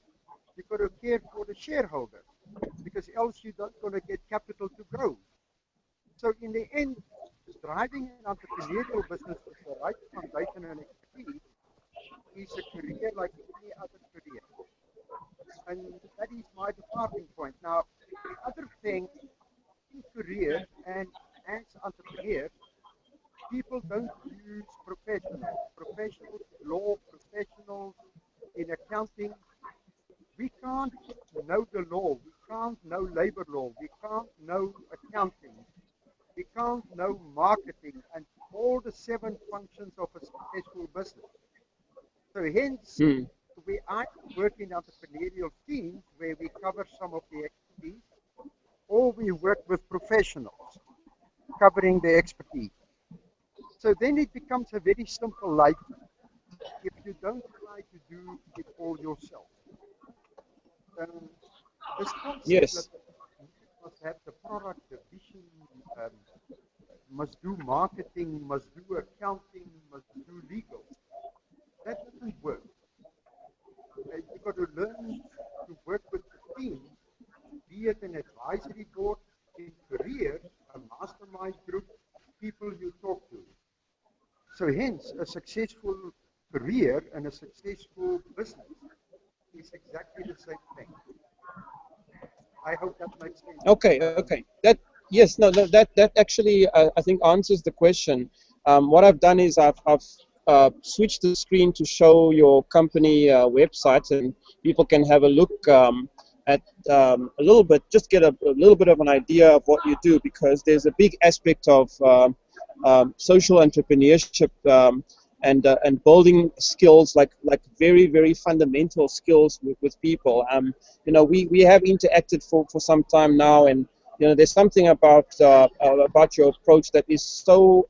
you've got to care for the shareholders, because else you're not going to get capital to grow. So in the end, driving an entrepreneurial business with the right foundation and expertise is a career like any other career. And that is my departing point. Now, the other thing in careers and as entrepreneurs, people don't use professionals. Professionals in law, professionals in accounting. We can't know the law. We can't know labor law. We can't know accounting. We can't know marketing and all the 7 functions of a successful business. So hence, we either work in entrepreneurial teams where we cover some of the expertise, or we work with professionals covering the expertise. So then it becomes a very simple life if you don't try to do it all yourself. Um, this concept that Yes. you must have the product, the vision, um, must do marketing, must do accounting, must do legal, that doesn't work. You've got to learn to work with the team, be it an advisory board, in careers, a mastermind group, people you talk to. So hence, a successful career and a successful business is exactly the same thing. I hope that makes sense. Okay. Okay. That yes. No. No, that actually I think answers the question. What I've done is I've switched the screen to show your company website, and people can have a look at a little bit, just get a little bit of an idea of what you do, because there's a big aspect of social entrepreneurship and building skills, like very very fundamental skills with people. You know, we have interacted for some time now, and you know, there's something about your approach that is so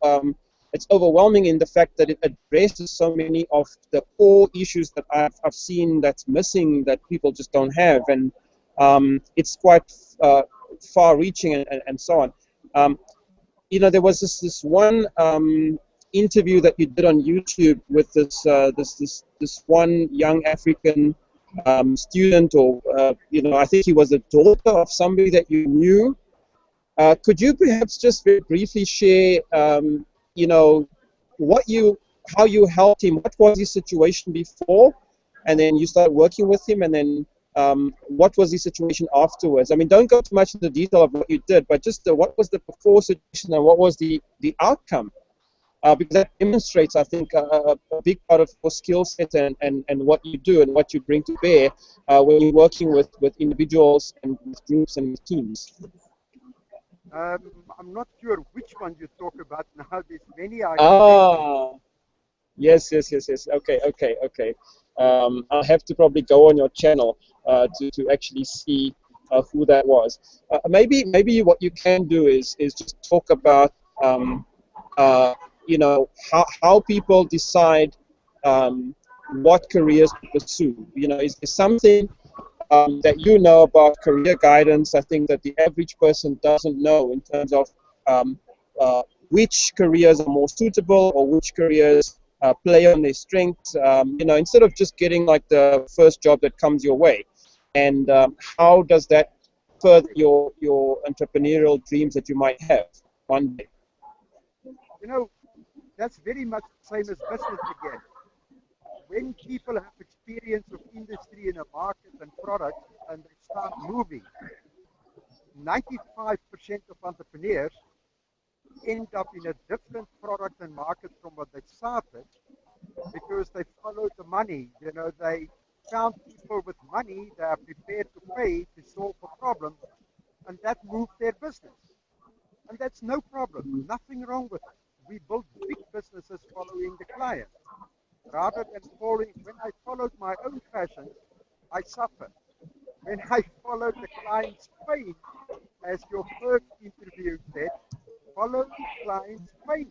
it's overwhelming in the fact that it addresses so many of the core issues that I've seen that's missing, that people just don't have, and it's quite far-reaching and so on. You know, there was this one interview that you did on YouTube with this one young African student, or you know, I think he was a daughter of somebody that you knew. Could you perhaps just very briefly share, you know, how you helped him? What was his situation before, and then you started working with him, and then what was his situation afterwards? I mean, don't go too much into the detail of what you did, but just what was the before situation and what was the outcome? Because that demonstrates, I think, a big part of your skill set and what you do and what you bring to bear when you're working with individuals and with groups and with teams. I'm not sure which one you talk about now. There's many I can mention. Ah, yes, yes, yes, yes. Okay, okay, okay. I'll have to probably go on your channel to actually see who that was. Maybe what you can do is just talk about uh, you know, how people decide what careers to pursue. You know, is there something that you know about career guidance, I think, that the average person doesn't know, in terms of um, which careers are more suitable, or which careers play on their strengths, you know, instead of just getting like the first job that comes your way. And how does that further your entrepreneurial dreams that you might have one day? You know, that's very much the same as business again. When people have experience of industry in a market and product and they start moving, 95% of entrepreneurs end up in a different product and market from what they started, because they followed the money. You know, they found people with money they are prepared to pay to solve a problem, and that moved their business. And that's no problem, nothing wrong with it. We built big businesses following the client. Rather than following, when I followed my own passions, I suffered. When I followed the client's pain, as your first interview said, follow the client's pain.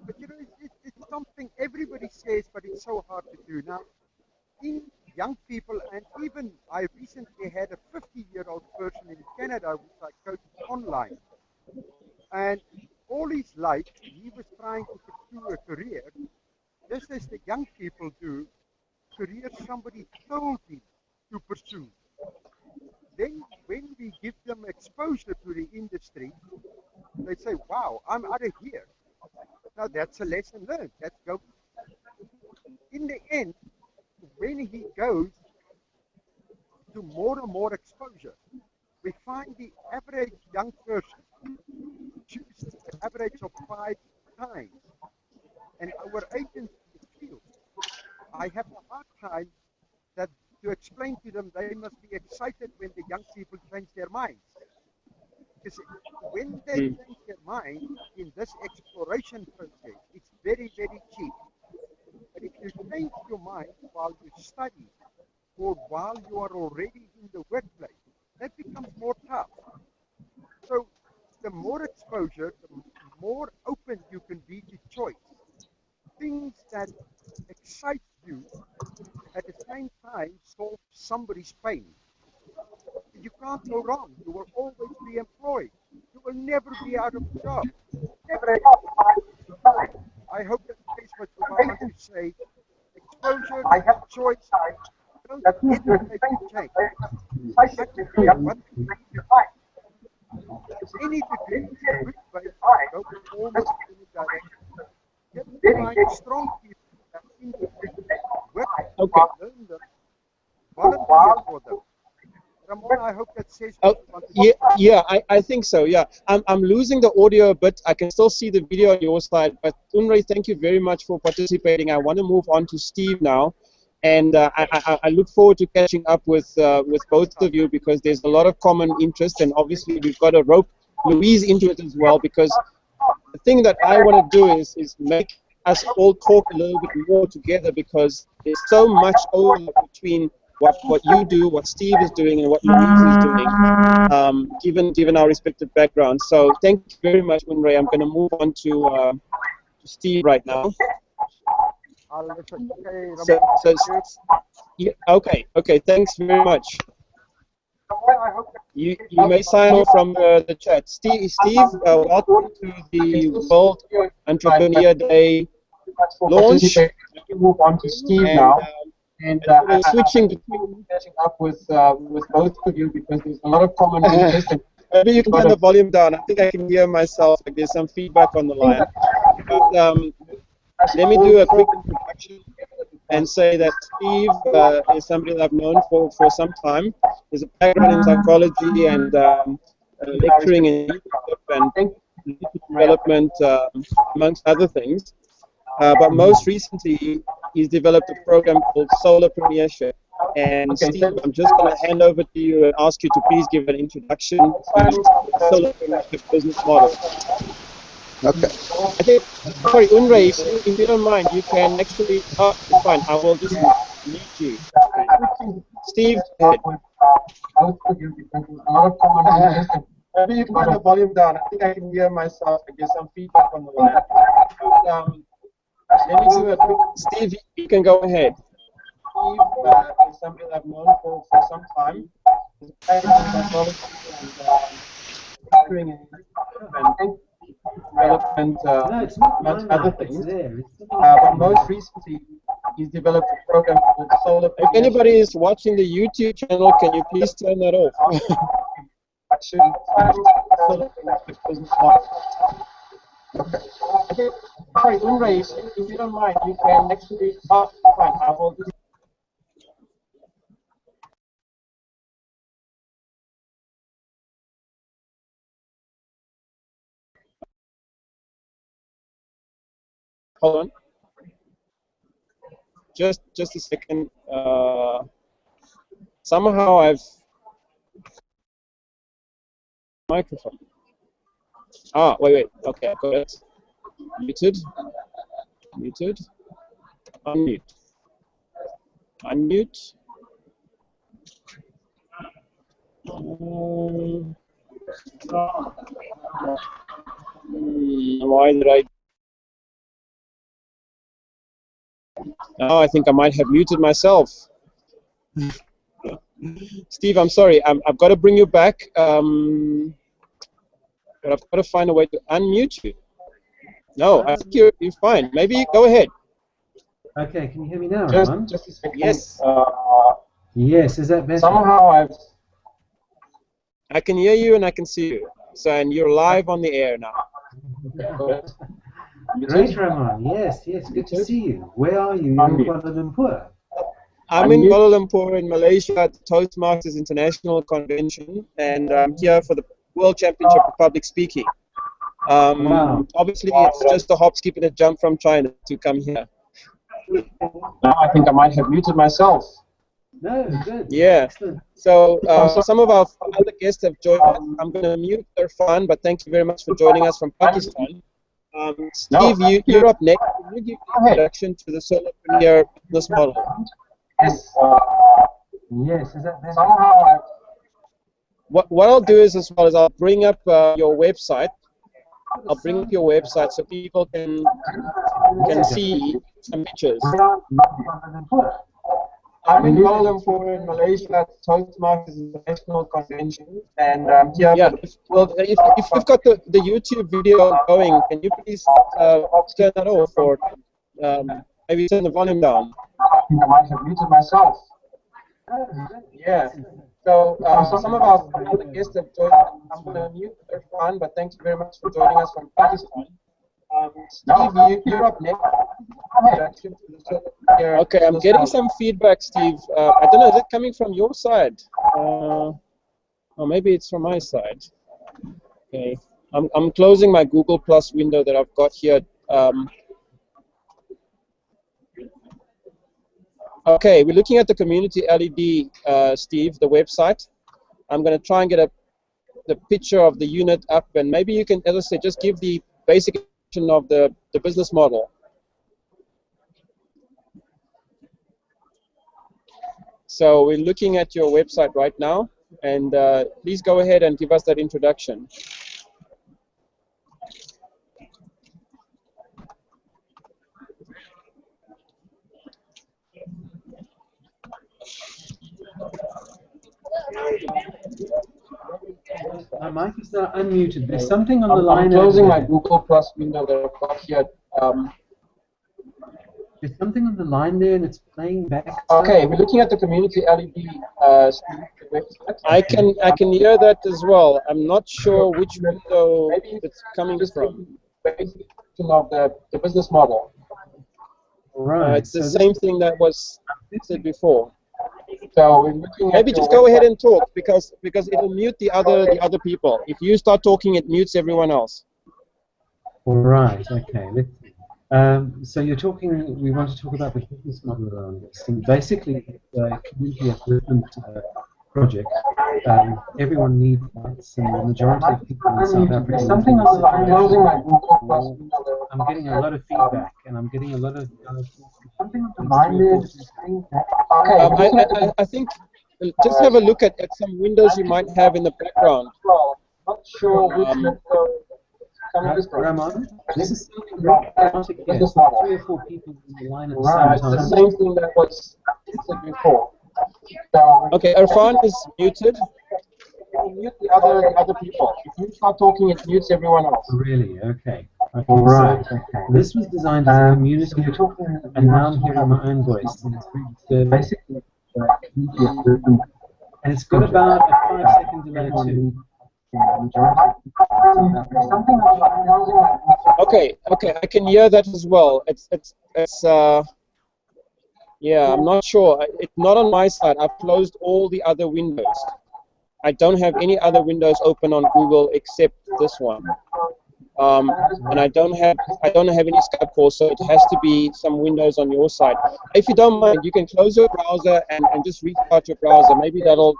But you know, it's something everybody says, but it's so hard to do. Now, in young people, and even I recently had a 50-year-old person in Canada which I coached online. And all his life, he was trying to pursue a career, just as the young people do, career somebody told him to pursue. Then when we give them exposure to the industry, they say, wow, I'm out of here. Now that's a lesson learned. Let's go. In the end, when he goes to more and more exposure, we find the average young person chooses the average of 5 times. And our agents in the field, I have a hard time that to explain to them they must be excited when the young people change their minds. Because when they change their mind in this exploration process, it's very, very cheap. But if you change your mind while you're study or while you are already in the workplace, that becomes more tough. So the more exposure, the more open you can be to choice. Things that excite you at the same time solve somebody's pain. You can't go wrong. You will always be employed. You will never be out of a job. I hope that is what you want to say. Exposure, choice, don't hesitate to change. What any degree, good place, go almost in the direction. Get find strong people that in the work, learn them, volunteer for them. Ramon, I hope that says what you want to say. Yeah, I think so. Yeah, I'm losing the audio a bit. I can still see the video on your side. But Unre, thank you very much for participating. I want to move on to Steve now, and I look forward to catching up with both of you because there's a lot of common interest, and obviously we've got to rope Louise into it as well because the thing that I want to do is make us all talk a little bit more together because there's so much overlap between what you do, what Steve is doing, and what Louise is doing, given our respective backgrounds. So thank you very much, Unre. I'm going to move on to Steve right now. Okay, thanks very much. You may sign off from the chat. Steve, welcome to the World Entrepreneur Day launch. Move on to Steve now. And I'm switching between catching up with both of you because there's a lot of common interest. Maybe you can turn the volume down. I think I can hear myself. Like there's some feedback on the line. But let me do a quick introduction and say that Steve is somebody that I've known for some time. There's a background in psychology and lecturing in leadership and development, amongst other things. But most recently, he's developed a program called Solopreneurship. And Steve, I'm just going to hand over to you and ask you to please give an introduction to the Solopreneurship business model. Okay. Sorry, Unre, if you don't mind, you can actually. Oh, it's fine. I will just mute you. Steve, go ahead. Maybe you can turn the volume down. I think I can hear myself. I get some feedback on the line. Let me do a quick. Steve, you can go ahead. Steve is somebody I've known for some time. He's a background in psychology and lecturing in development, amongst other things. But most recently, he's developed a program called Solar. If anybody is watching the YouTube channel, can you please turn that off? Actually, business model. Okay. Sorry, Unre, if you don't mind, you can actually. Oh, fine. I will just. Hold on. Just a second. Somehow I've microphone. Ah, wait. Okay, got it. Muted. Unmute. Why did I? Now I think I might have muted myself. Steve, I'm sorry. I've got to bring you back. But I've got to find a way to unmute you. No, I think you're fine. Maybe you go ahead. Okay, can you hear me now, just a second. Yes. Yes, is that better? Somehow I can hear you and I can see you. So, and you're live on the air now. Great, Ramon. Yes, good to see you. Where are you? You're in Kuala Lumpur. I'm in Kuala Lumpur in Malaysia at the Toastmasters International Convention, and I'm here for the World Championship of Public Speaking. Wow. Obviously, it's just a hop, skip, and a jump from China to come here. Now I think I might have muted myself. No, good. Yeah. Excellent. So some of our other guests have joined us. I'm going to mute Irfan, but thank you very much for joining us from Pakistan. Steve, you're up next. Can you give an introduction to the Solopreneur business model? Yes. Yes. Is that somehow what I'll do is, as well as, I'll bring up your website. I'll bring up your website so people can see some pictures. I'm in Kuala Lumpur in Malaysia at Toastmasters International Convention, and yeah. Well, if you've got the YouTube video going, can you please turn that off, or maybe turn the volume down? I might have muted myself. Yeah. So some of our guests have joined. I'm going to mute Irfan, but thank you very much for joining us from Pakistan. Steve, you're up next. Okay, I'm getting some feedback, Steve. I don't know, is it coming from your side? Or maybe it's from my side. Okay, I'm closing my Google Plus window that I've got here. Okay, we're looking at the community LED, Steve, the website. I'm going to try and get the picture of the unit up, and maybe you can, as I said, just give the basic of the business model. So we're looking at your website right now, and please go ahead and give us that introduction. My mic is now unmuted. There's something on the line. I'm closing my Google Plus window that I've got here. There's something on the line there, and it's playing back. Okay, we're looking at the community LED website. I can hear that as well. I'm not sure which window it's coming from. Of the business model. Right. It's the same thing that was said before. So we're looking maybe just go ahead and talk, because it'll mute the other people. If you start talking, it mutes everyone else. All right. Okay. So you're talking. We want to talk about the business model around this, and basically, the community equipment project. Everyone needs lights, and the majority of people in South Africa. Something on the line. I'm getting a lot of feedback, and I'm getting a lot of something on the line. Okay, I think just have a look at some windows you might have in the background. Not sure which Ramon, this is something very chaotic here. 3 or 4 people in the line at the same time. It's the same thing that was said before. Okay, Irfan is muted. Mute the other people. If you start talking, it mutes everyone else. Really? Okay. Okay. Right. So this was designed as a community, and now I'm hearing my own voice. So basically, and it's got about a 5-second delay too. Okay, I can hear that as well. It's yeah, I'm not sure. It's not on my side. I've closed all the other windows. I don't have any other windows open on Google except this one. And I don't have any Skype calls, so it has to be some windows on your side. If you don't mind, you can close your browser and just restart your browser. Maybe that'll.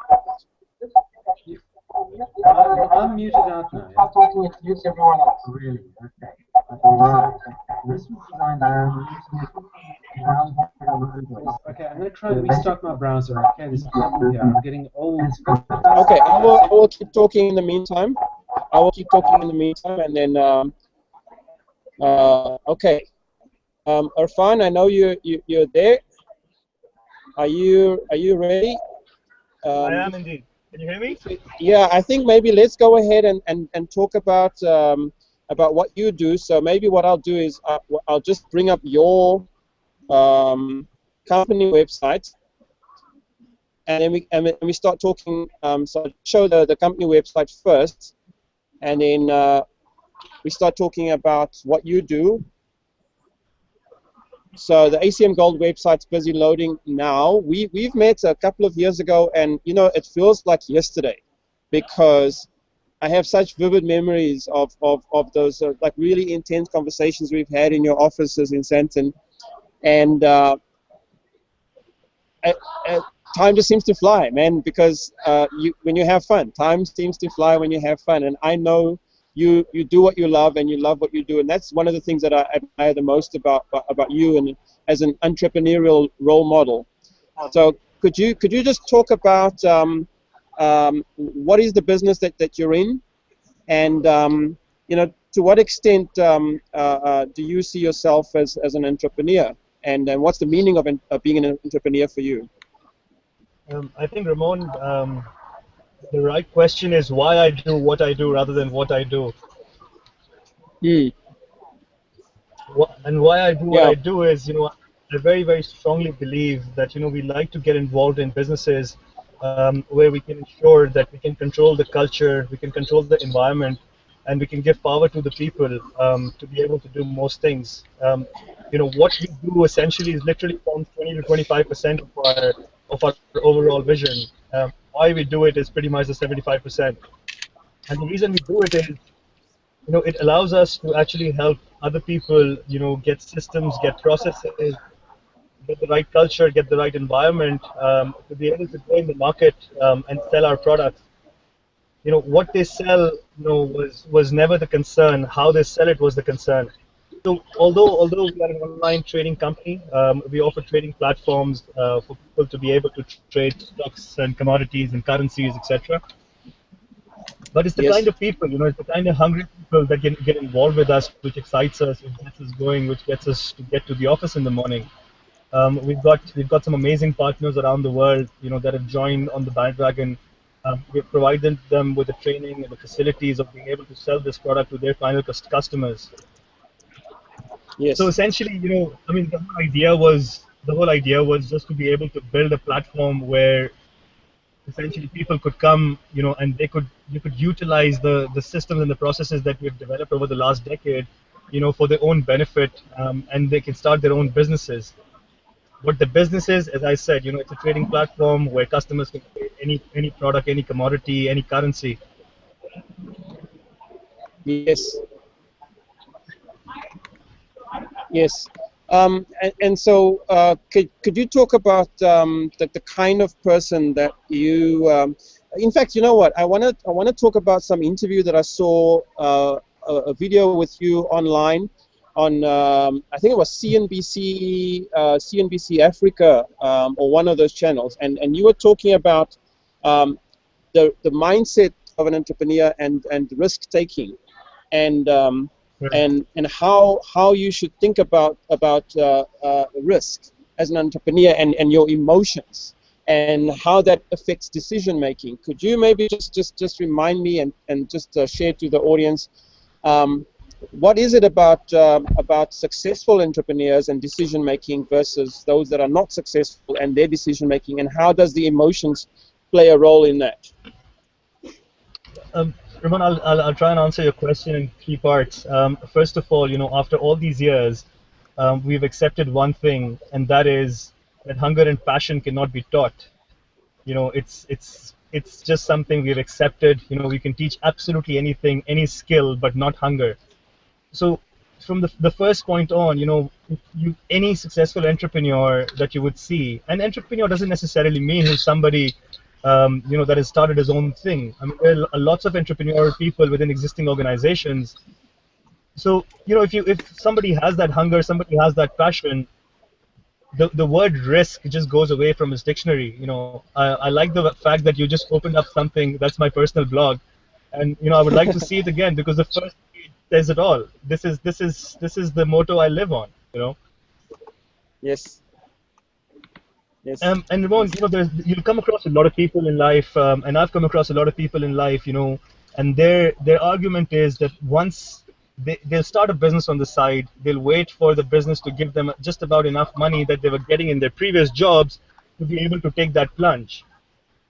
I'm muted out now. Stop talking, it mutes everyone else. Really? Okay. This was designed okay, I'm going to try and restart my browser. Okay, there's a problem here. I'm getting old. Okay, I will keep talking in the meantime. And then okay. Irfan, I know you're there. Are you ready? I am indeed. Can you hear me? Yeah, I think maybe let's go ahead and talk about what you do. So maybe what I'll do is I'll just bring up your company website, and then we start talking. So I'll show the company website first, and then we start talking about what you do. So the ACM Gold website's busy loading now. We've met a couple of years ago, and you know it feels like yesterday, because I have such vivid memories of those like really intense conversations we've had in your offices in Sandton, and time just seems to fly, man. Because when you have fun, time seems to fly when you have fun, and I know. You do what you love, and you love what you do, and that's one of the things that I admire the most about you, and as an entrepreneurial role model. So could you just talk about what is the business that you're in, and to what extent do you see yourself as an entrepreneur, and what's the meaning of being an entrepreneur for you? I think, Ramon, the right question is why I do what I do rather than what I do. And why I do what I do is, I very, very strongly believe that, we like to get involved in businesses where we can ensure that we can control the culture, we can control the environment, and we can give power to the people to be able to do most things. What we do essentially is literally forms 20 to 25% of our overall vision. Why we do it is pretty much the 75%. And the reason we do it is, it allows us to actually help other people, get systems, get processes, get the right culture, get the right environment to be able to go in the market and sell our products. What they sell, was never the concern. How they sell it was the concern. So although we are an online trading company, we offer trading platforms for people to be able to trade stocks and commodities and currencies, etc. But it's the kind of people, it's the kind of hungry people that get involved with us, which excites us, which gets us going, which gets us to get to the office in the morning. We've got some amazing partners around the world, that have joined on the bandwagon. We've provided them with the training and the facilities of being able to sell this product to their final customers. Yes. So essentially, the whole idea was just to be able to build a platform where essentially people could come, and you could utilize the systems and the processes that we've developed over the last decade, for their own benefit, and they can start their own businesses. What the business is, as I said, it's a trading platform where customers can trade any product, any commodity, any currency. Yes. Yes. And so, could you talk about the kind of person that you? In fact, you know what? I want to talk about some interview that I saw, a video with you online on I think it was CNBC Africa, or one of those channels, and you were talking about the mindset of an entrepreneur and risk taking, and how you should think about risk as an entrepreneur, and your emotions, and how that affects decision making. Could you maybe just remind me and just share to the audience what is it about successful entrepreneurs and decision making versus those that are not successful and their decision making, and how does the emotions play a role in that? Ramon, I'll try and answer your question in 3 parts. First of all, after all these years, we've accepted one thing, and that is that hunger and passion cannot be taught. It's just something we've accepted. We can teach absolutely anything, any skill, but not hunger. So from the first point on, any successful entrepreneur that you would see, an entrepreneur doesn't necessarily mean who's somebody that has started his own thing. I mean, there are lots of entrepreneurial people within existing organizations. So, if somebody has that hunger, somebody has that passion, the word risk just goes away from his dictionary. I like the fact that you just opened up something. That's my personal blog, and I would like to see it again, because the first page says it all. This is the motto I live on. Yes. Yes. And Ramon, you'll come across a lot of people in life, and I've come across a lot of people in life, and their argument is that once they'll start a business on the side, they'll wait for the business to give them just about enough money that they were getting in their previous jobs to be able to take that plunge.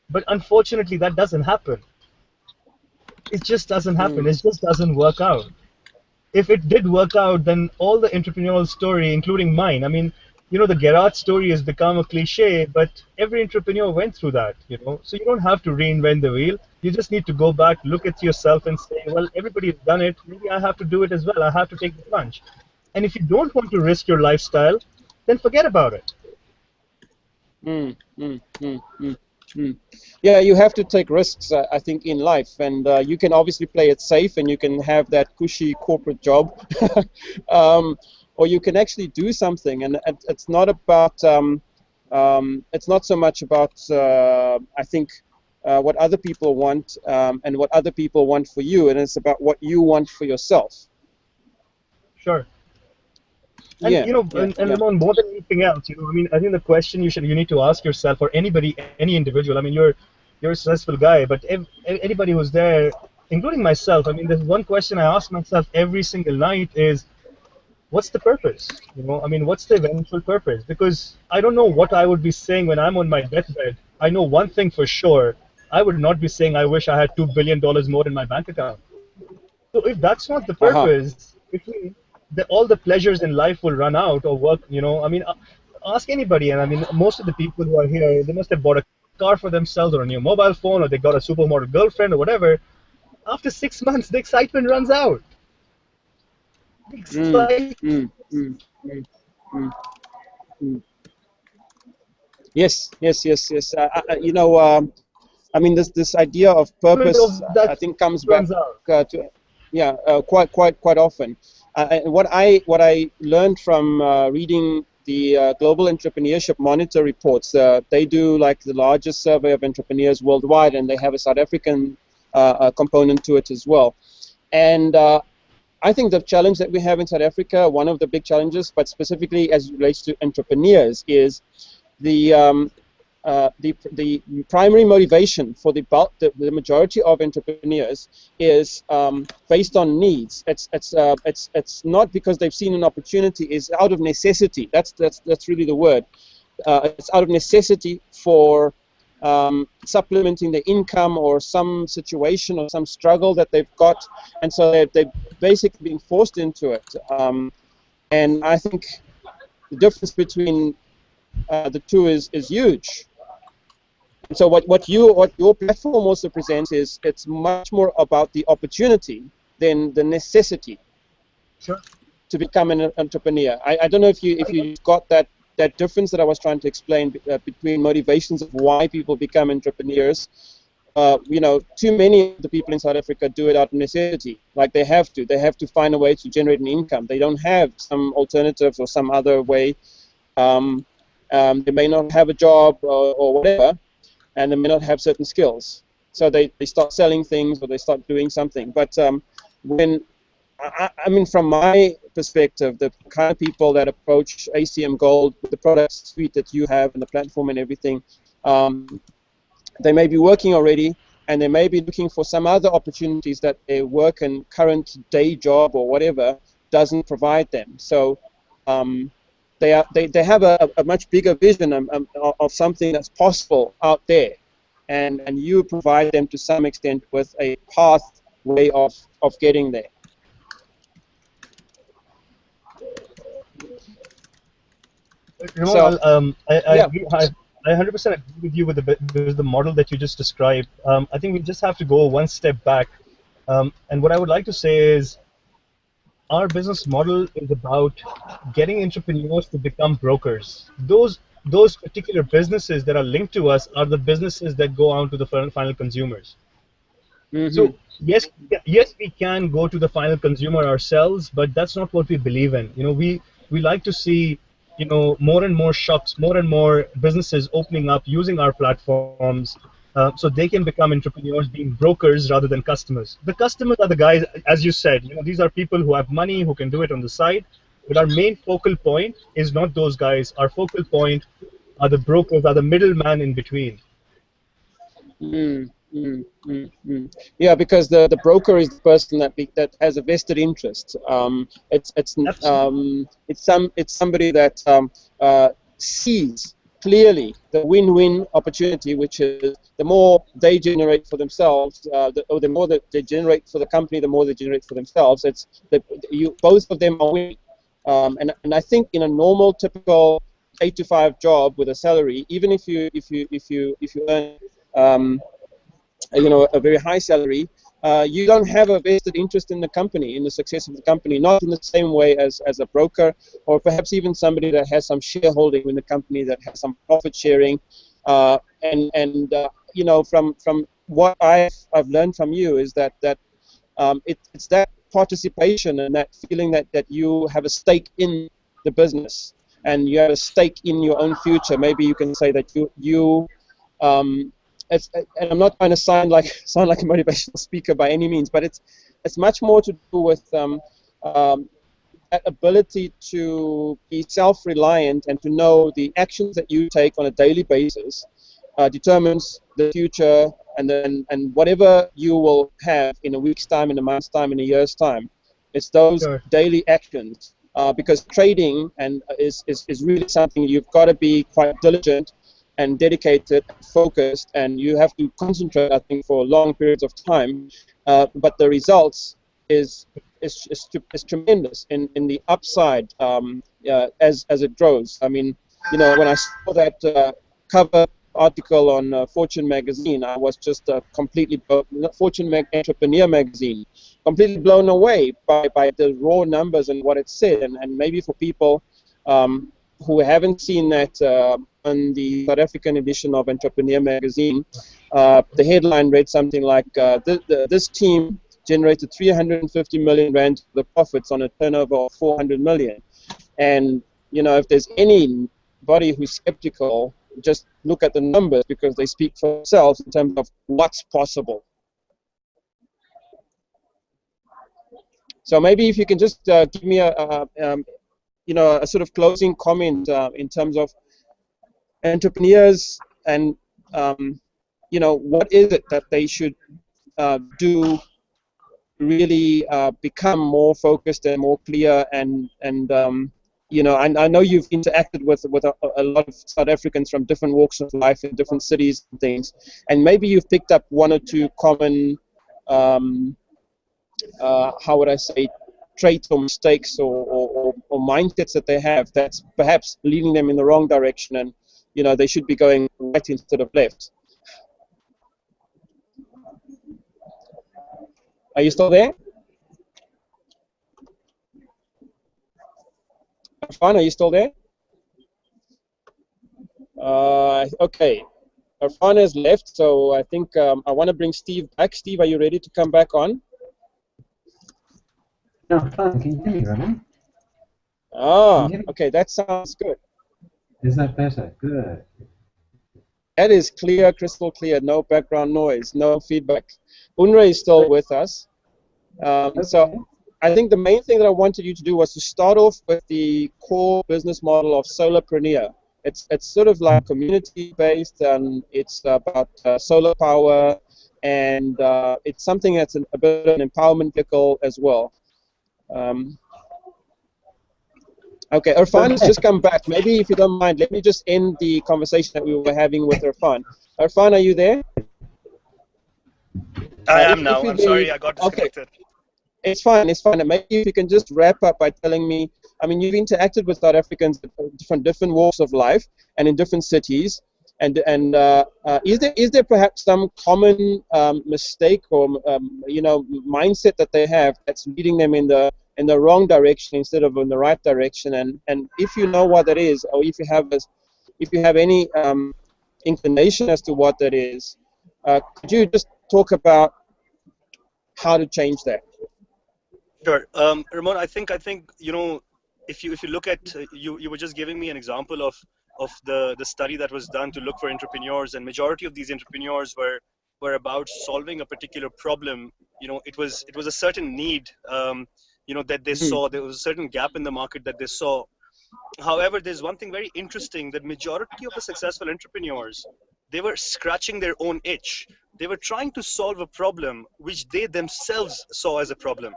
But unfortunately, that doesn't happen. It just doesn't happen. It just doesn't work out. If it did work out, then all the entrepreneurial story, including mine, I mean, the garage story has become a cliche, but every entrepreneur went through that, So you don't have to reinvent the wheel. You just need to go back, look at yourself and say, well, everybody's done it. Maybe I have to do it as well. I have to take the plunge. And if you don't want to risk your lifestyle, then forget about it. Yeah, you have to take risks, I think, in life, and you can obviously play it safe, and you can have that cushy corporate job, or you can actually do something, and it's not about It's not so much about, I think, what other people want and what other people want for you, and it's about what you want for yourself. Sure. And yeah, you know, yeah, and yeah. Ramon, more than anything else, you know, I mean, I think the question you need to ask yourself, or anybody, any individual. I mean, you're a successful guy, but anybody who's there, including myself, I mean, there's one question I ask myself every single night is, what's the purpose? You know, I mean, what's the eventual purpose? Because I don't know what I would be saying when I'm on my deathbed. I know one thing for sure: I would not be saying I wish I had $2 billion more in my bank account. So if that's not the Uh-huh. purpose, it means that all the pleasures in life will run out or work. You know, I mean, ask anybody, and I mean, most of the people who are here, they must have bought a car for themselves or a new mobile phone, or they got a supermodel girlfriend or whatever. After 6 months, the excitement runs out. The Mm, excitement. mm, mm, mm, mm, mm. Yes, yes, yes, yes. You know, I mean, this idea of purpose, Of that I think, comes back runs out. to, yeah, quite often. And what I learned from reading the Global Entrepreneurship Monitor reports, they do like the largest survey of entrepreneurs worldwide, and they have a South African component to it as well. And I think the challenge that we have in South Africa, one of the big challenges, but specifically as it relates to entrepreneurs, is the the primary motivation for the majority of entrepreneurs is based on needs. It's not because they've seen an opportunity. It's out of necessity. That's really the word. It's out of necessity for supplementing their income or some situation or some struggle that they've got, and so they're basically being forced into it. And I think the difference between the two is huge. So what your platform also presents is it's much more about the opportunity than the necessity Sure. to become an entrepreneur. I don't know if you got that difference that I was trying to explain between motivations of why people become entrepreneurs. You know, too many of the people in South Africa do it out of necessity. Like they have to find a way to generate an income. They don't have some alternatives or some other way. They may not have a job or whatever, and they may not have certain skills. So they start selling things or they start doing something. But when I mean, from my perspective, the kind of people that approach ACM Gold with the product suite that you have and the platform and everything, they may be working already, and they may be looking for some other opportunities that their work and current day job or whatever doesn't provide them. So they have a much bigger vision of something that's possible out there, and you provide them to some extent with a pathway of getting there. Ramon, So yeah. I 100% agree with you with the model that you just described. I think we just have to go one step back. And what I would like to say is our business model is about getting entrepreneurs to become brokers. Those particular businesses that are linked to us are the businesses that go out to the final consumers. So yes, we can go to the final consumer ourselves, but that's not what we believe in. You know, we like to see, you know, more and more shops, more and more businesses opening up using our platforms, so they can become entrepreneurs, being brokers rather than customers. The customers are the guys, as you said, you know, these are people who have money, who can do it on the side. But our main focal point is not those guys. Our focal point are the brokers, are the middleman in between. Yeah, because the broker is the person that has a vested interest. It's somebody that sees clearly the win-win opportunity, which is the more they generate for themselves, the more that they generate for the company, the more they generate for themselves. It's that both of them are winning. And I think in a normal, typical 8 to 5 job with a salary, even if you earn you know, a very high salary, you don't have a vested interest in the company, in the success of the company, not in the same way as a broker, or perhaps even somebody that has some shareholding in the company, that has some profit sharing. You know, from what I've learned from you is that it's that participation and that feeling that you have a stake in the business. and you have a stake in your own future, maybe you can say that and I'm not trying to sound like a motivational speaker by any means, but it's much more to do with that ability to be self-reliant and to know the actions that you take on a daily basis determines the future, and whatever you will have in a week's time, in a month's time, in a year's time. It's those Sure. daily actions, because trading is really something you've got to be quite diligent and dedicated, focused, and you have to concentrate, I think, for long periods of time. But the results is tremendous in the upside as it grows. I mean, when I saw that cover article on Fortune magazine, I was just completely Entrepreneur magazine, completely blown away by the raw numbers and what it said. And maybe for people who haven't seen that on the South African edition of Entrepreneur magazine, the headline read something like, this team generated 350 million rand the profits on a turnover of 400 million. And if there's anybody who's skeptical, just look at the numbers, because they speak for themselves in terms of what's possible. So maybe if you can just give me a sort of closing comment in terms of entrepreneurs and what is it that they should do really become more focused and more clear, and I know you've interacted with a lot of South Africans from different walks of life in different cities and things, and maybe you've picked up one or two common how would I say, traits or mistakes or mindsets that they have that's perhaps leading them in the wrong direction, and they should be going right instead of left. Are you still there? Irfan, are you still there? Okay. Irfan has left, so I think I want to bring Steve back. Steve, are you ready to come back on? No, fine. Can you hear me, Roman? Ah, okay, that sounds good. Is that better? Good. That is clear, crystal clear, no background noise, no feedback. Unre is still with us. So I think the main thing that I wanted you to do was to start off with the core business model of Solarpreneur. It's sort of like community-based, and it's about solar power, and it's something that's a bit of an empowerment vehicle as well. Okay, Irfan has just come back. Maybe if you don't mind, let me just end the conversation that we were having with Irfan. Irfan, are you there? I am now. I'm sorry, I got disconnected. Okay. It's fine, it's fine. Maybe if you can just wrap up by telling me, I mean, you've interacted with South Africans from different walks of life and in different cities, and is there perhaps some common mistake or mindset that they have that's leading them in the wrong direction instead of in the right direction? And if you know what that is, or if you have any inclination as to what that is, could you just talk about how to change that? Sure, Ramon. I think if you look at you were just giving me an example of the study that was done to look for entrepreneurs, and majority of these entrepreneurs were about solving a particular problem. It was a certain need that they saw. There was a certain gap in the market that they saw. However, there's one thing very interesting, that majority of the successful entrepreneurs, they were scratching their own itch. They were trying to solve a problem which they themselves saw as a problem.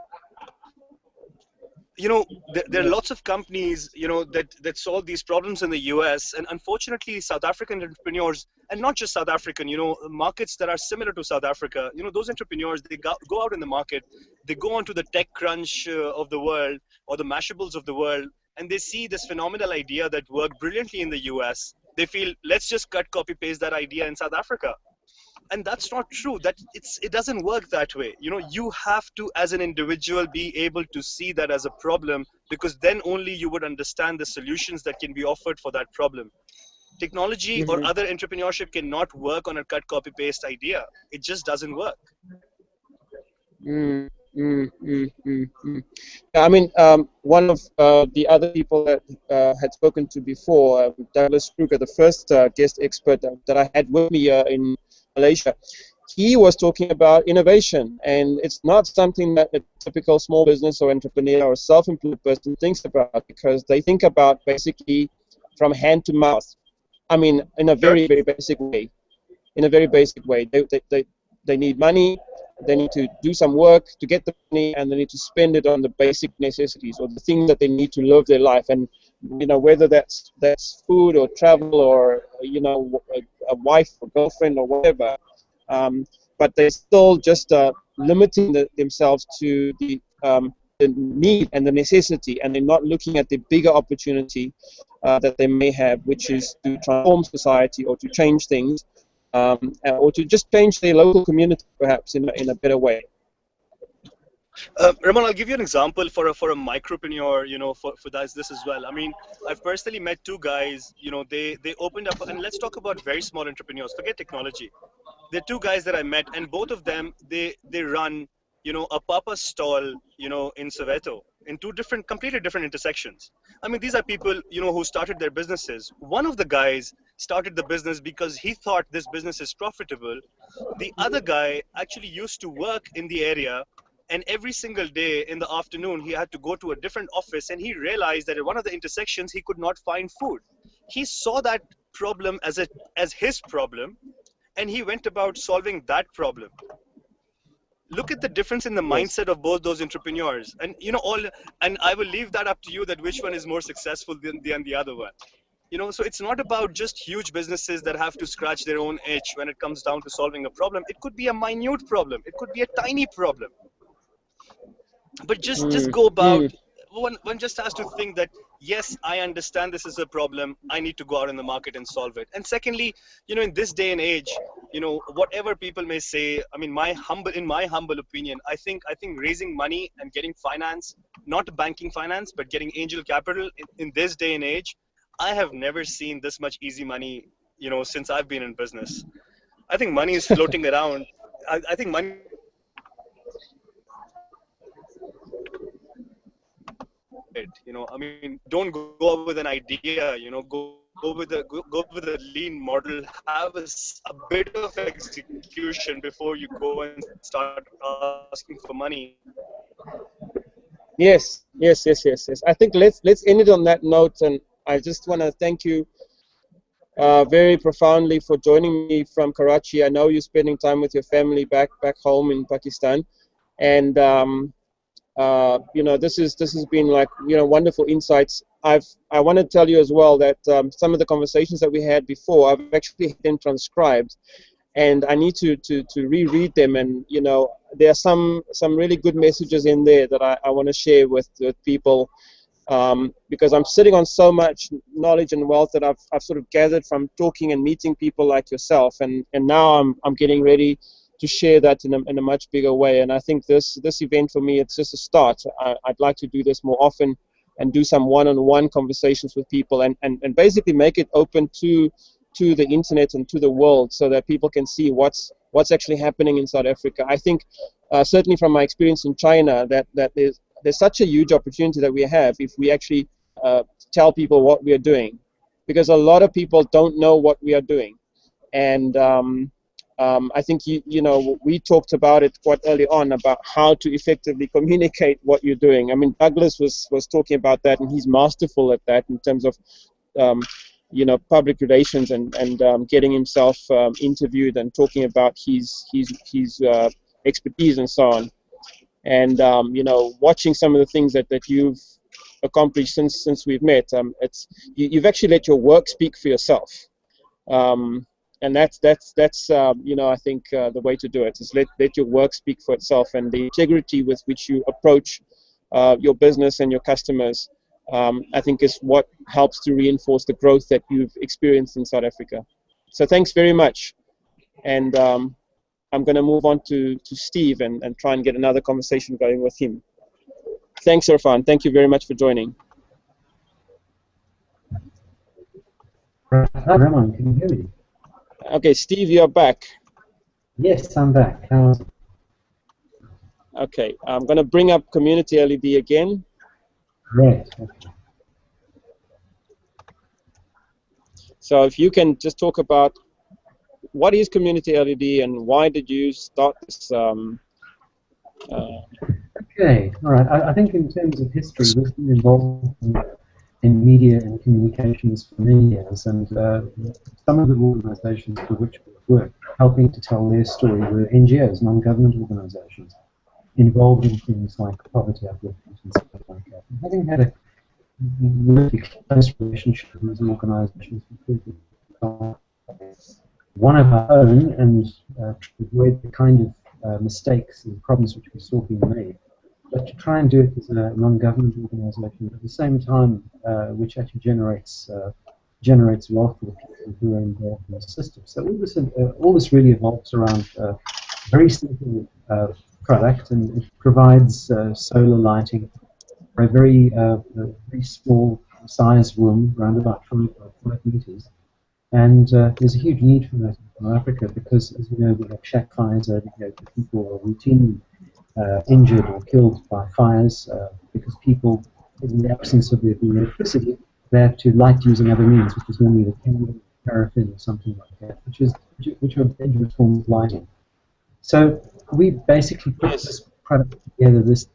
There are lots of companies, that solve these problems in the US, and unfortunately, South African entrepreneurs, and not just South African, markets that are similar to South Africa, those entrepreneurs, they go out in the market, they go onto the tech crunch of the world or the Mashables of the world, and they see this phenomenal idea that worked brilliantly in the US. They feel, let's just copy paste that idea in South Africa. And that's not true. It doesn't work that way. You have to, as an individual, be able to see that as a problem, because then only you would understand the solutions that can be offered for that problem. Technology or other entrepreneurship cannot work on a copy paste idea. It just doesn't work. Yeah, I mean, one of the other people that had spoken to before, Douglas Kruger, the first guest expert that I had with me in Malaysia, he was talking about innovation, and it's not something that a typical small business or entrepreneur or self-employed person thinks about, because they think about basically from hand to mouth. I mean, in a very, very basic way. In a very basic way. They need money, they need to do some work to get the money, and they need to spend it on the basic necessities or the things that they need to live their life. And whether that's food or travel or a wife or girlfriend or whatever, but they're still just limiting themselves to the need and the necessity, and they're not looking at the bigger opportunity that they may have, which is to transform society or to change things. Or to just change their local community, perhaps in a better way. Ramon, I'll give you an example for a micropreneur, for this as well. I mean, I've personally met two guys, they opened up, and let's talk about very small entrepreneurs, forget technology. They're two guys that I met, and both of them, they run, a papa stall, in Soweto, in two completely different intersections. I mean, these are people, who started their businesses. One of the guys started the business because he thought this business is profitable. The other guy actually used to work in the area, and every single day in the afternoon, he had to go to a different office, and he realized that at one of the intersections, he could not find food. He saw that problem as his problem, and he went about solving that problem. Look at the difference in the mindset of both those entrepreneurs, and and I will leave that up to you, that which one is more successful than the other one. So it's not about just huge businesses that have to scratch their own itch when it comes down to solving a problem. It could be a minute problem, it could be a tiny problem, but just go about. One just has to think that, yes, I understand this is a problem, I need to go out in the market and solve it. And secondly, in this day and age, whatever people may say, I mean, in my humble opinion, I think raising money and getting finance, not banking finance, but getting angel capital in this day and age, I have never seen this much easy money, since I've been in business. I think money is floating around. I think money. I mean, don't go up with an idea. Go with a lean model. Have a bit of execution before you go and start asking for money. Yes. I think let's end it on that note, and I just want to thank you very profoundly for joining me from Karachi. I know you're spending time with your family back home in Pakistan, and this has been like wonderful insights. I want to tell you as well that some of the conversations that we had before, I've actually had them transcribed, and I need to reread them, and there are some really good messages in there that I want to share with people, because I'm sitting on so much knowledge and wealth that I've sort of gathered from talking and meeting people like yourself, and now I'm getting ready to share that in a much bigger way. And I think this event for me, it's just a start. I'd like to do this more often and do some one-on-one conversations with people, and basically make it open to the internet and to the world, so that people can see what's actually happening in South Africa. I think certainly from my experience in China, that there's such a huge opportunity that we have if we actually tell people what we are doing, because a lot of people don't know what we are doing. And I think we talked about it quite early on, about how to effectively communicate what you're doing. I mean, Douglas was talking about that, and he's masterful at that in terms of public relations and getting himself interviewed and talking about his expertise and so on. And watching some of the things that you've accomplished since we've met, you've actually let your work speak for yourself. And that's I think the way to do it is let your work speak for itself, and the integrity with which you approach your business and your customers, I think is what helps to reinforce the growth that you've experienced in South Africa. So thanks very much, and I'm going to move on to Steve and try and get another conversation going with him. Thanks, Irfan. Thank you very much for joining. Hi, Ramon, can you hear me? Okay, Steve, you're back. Yes, I'm back. How Okay, I'm going to bring up Community LED again. Great. Okay. So if you can just talk about what is Community LED and why did you start this? Okay, all right. I think in terms of history, we've been involved in media and communications for many years, and some of the organizations for which we work, helping to tell their story, were NGOs, non-government organizations, involved in things like poverty upliftment and stuff like that. And having had a really close relationship with these organizations, one of our own, and to avoid the kind of mistakes and problems which we saw being made, but to try and do it as a non-government organization at the same time, which actually generates wealth for the people who are involved in the system. So all this really evolves around a very simple product, and it provides solar lighting for a very small size room, around about 5 meters. And there's a huge need for that in South Africa because, as you know, we have shack fires over here. People are routinely injured or killed by fires because people, in the absence of the electricity, they have to light using other means, which is normally the candle, paraffin, or something like that, which are dangerous forms of lighting. So we basically put this product together, this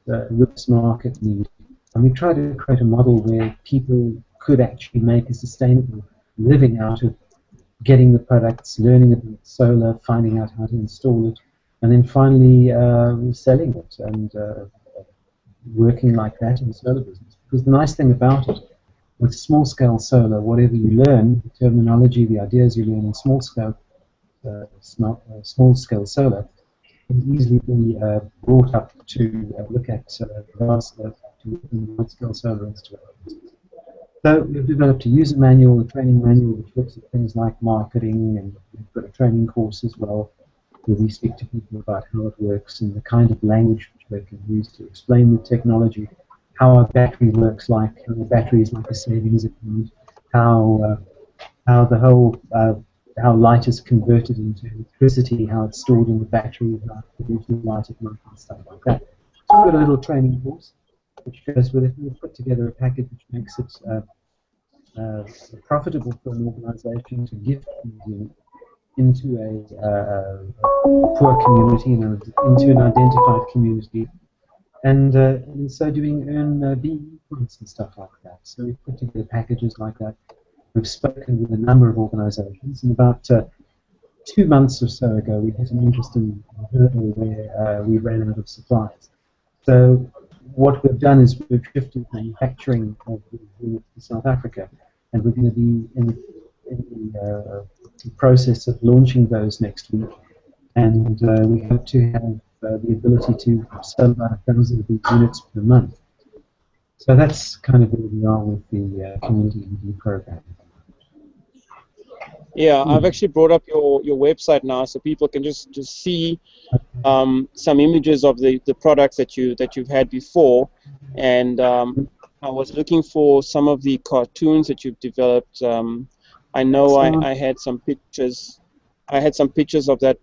market need, and we try to create a model where people could actually make a sustainable living out of getting the products, learning about solar, finding out how to install it, and then finally selling it and working like that in the solar business. Because the nice thing about it, with small-scale solar, whatever you learn, the terminology, the ideas you learn in small-scale solar, can easily be brought up to look at large-scale solar installations. So we've developed a user manual, a training manual, which looks at things like marketing, and we've got a training course as well, where we speak to people about how it works and the kind of language which they can use to explain the technology, how a battery works, like how a battery is like a savings account, how the whole how light is converted into electricity, how it's stored in the battery, how it produces light at night and stuff like that. So we've got a little training course which goes with it. We've put together a package which makes it profitable for an organization to give into a poor community, into an identified community, and in so doing earn BE points and stuff like that. So we've put together packages like that. We've spoken with a number of organizations, and about 2 months or so ago we hit an interesting hurdle where we ran out of supplies. So what we've done is we've shifted manufacturing of the units to South Africa, and we're going to be in the process of launching those next week, and we hope to have the ability to sell about 1,000 of these units per month. So that's kind of where we are with the community ED program. Yeah, I've actually brought up your website now, so people can just see some images of the products that you've had before, and I was looking for some of the cartoons that you've developed. I know I had some pictures. I had some pictures of that.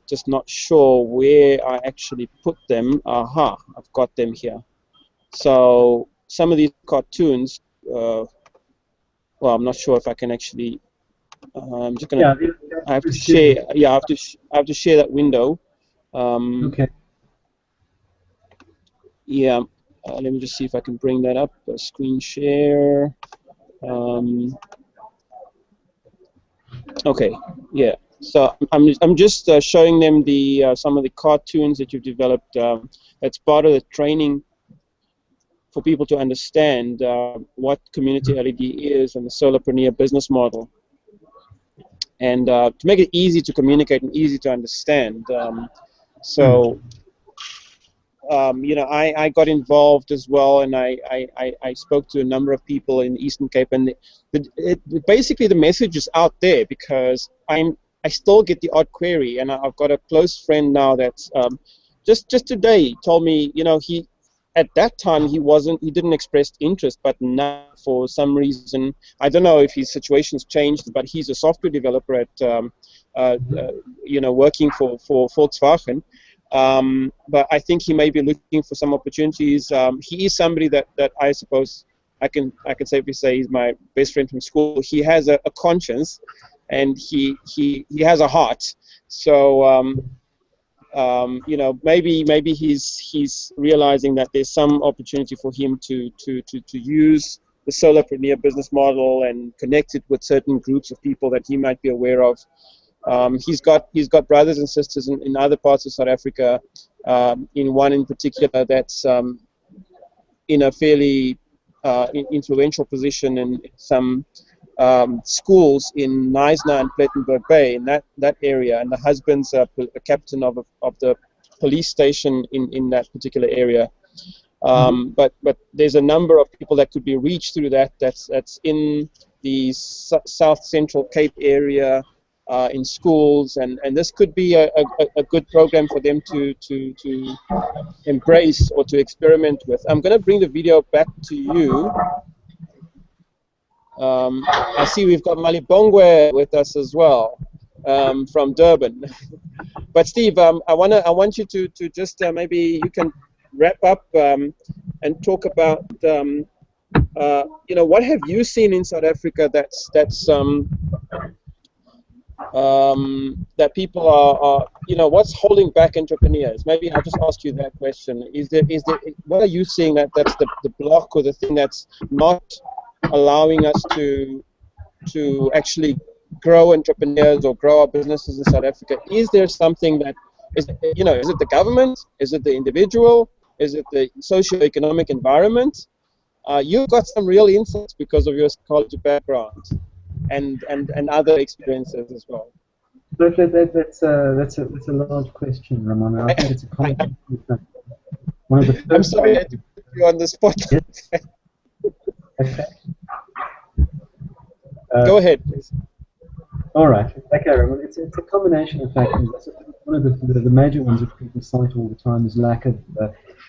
Just not sure where I actually put them. Aha, I've got them here. So some of these cartoons. Well, I'm not sure if I can actually. I'm just gonna. I have to share. Yeah, I have to share that window. Okay. Yeah. Let me just see if I can bring that up. Screen share. Okay. Yeah. So I'm just showing them the some of the cartoons that you've developed. That's part of the training for people to understand what community LED is and the solopreneur business model. And to make it easy to communicate and easy to understand. You know, I got involved as well, and I spoke to a number of people in the Eastern Cape, and basically the message is out there because I still get the odd query, and I've got a close friend now that's just today told me, you know, at that time he didn't express interest, but now for some reason, I don't know if his situation's changed, but he's a software developer at you know, working for Volkswagen. But I think he may be looking for some opportunities. He is somebody that I suppose I can safely say he's my best friend from school. He has a conscience, and he has a heart. So you know, maybe he's realizing that there's some opportunity for him to use the solopreneur business model and connect it with certain groups of people that he might be aware of. He's got brothers and sisters in other parts of South Africa. In one in particular that's in a fairly influential position in some schools in Knysna and Plettenberg Bay, in that area, and the husband's a captain of the police station in that particular area. But there's a number of people that could be reached through that's in the South Central Cape area, in schools, and this could be a good program for them to embrace or to experiment with. I'm going to bring the video back to you. I see we've got Malibongwe with us as well, from Durban. But Steve, I want you to just maybe you can wrap up and talk about you know, what have you seen in South Africa that people are you know, what's holding back entrepreneurs? Maybe I'll just ask you that question. Is there what are you seeing that's the block or the thing that's not allowing us to actually grow entrepreneurs or grow our businesses in South Africa? Is there something that is, you know, is it the government? Is it the individual? Is it the socio-economic environment? You've got some real insights because of your college background and other experiences as well. But that's a large question, Ramon. I think it's a common one of the first. I'm sorry I had to put you on the spot. Okay. Go ahead, please. All right. Okay, Ramon. It's a combination of factors. One of the major ones that people cite all the time is lack of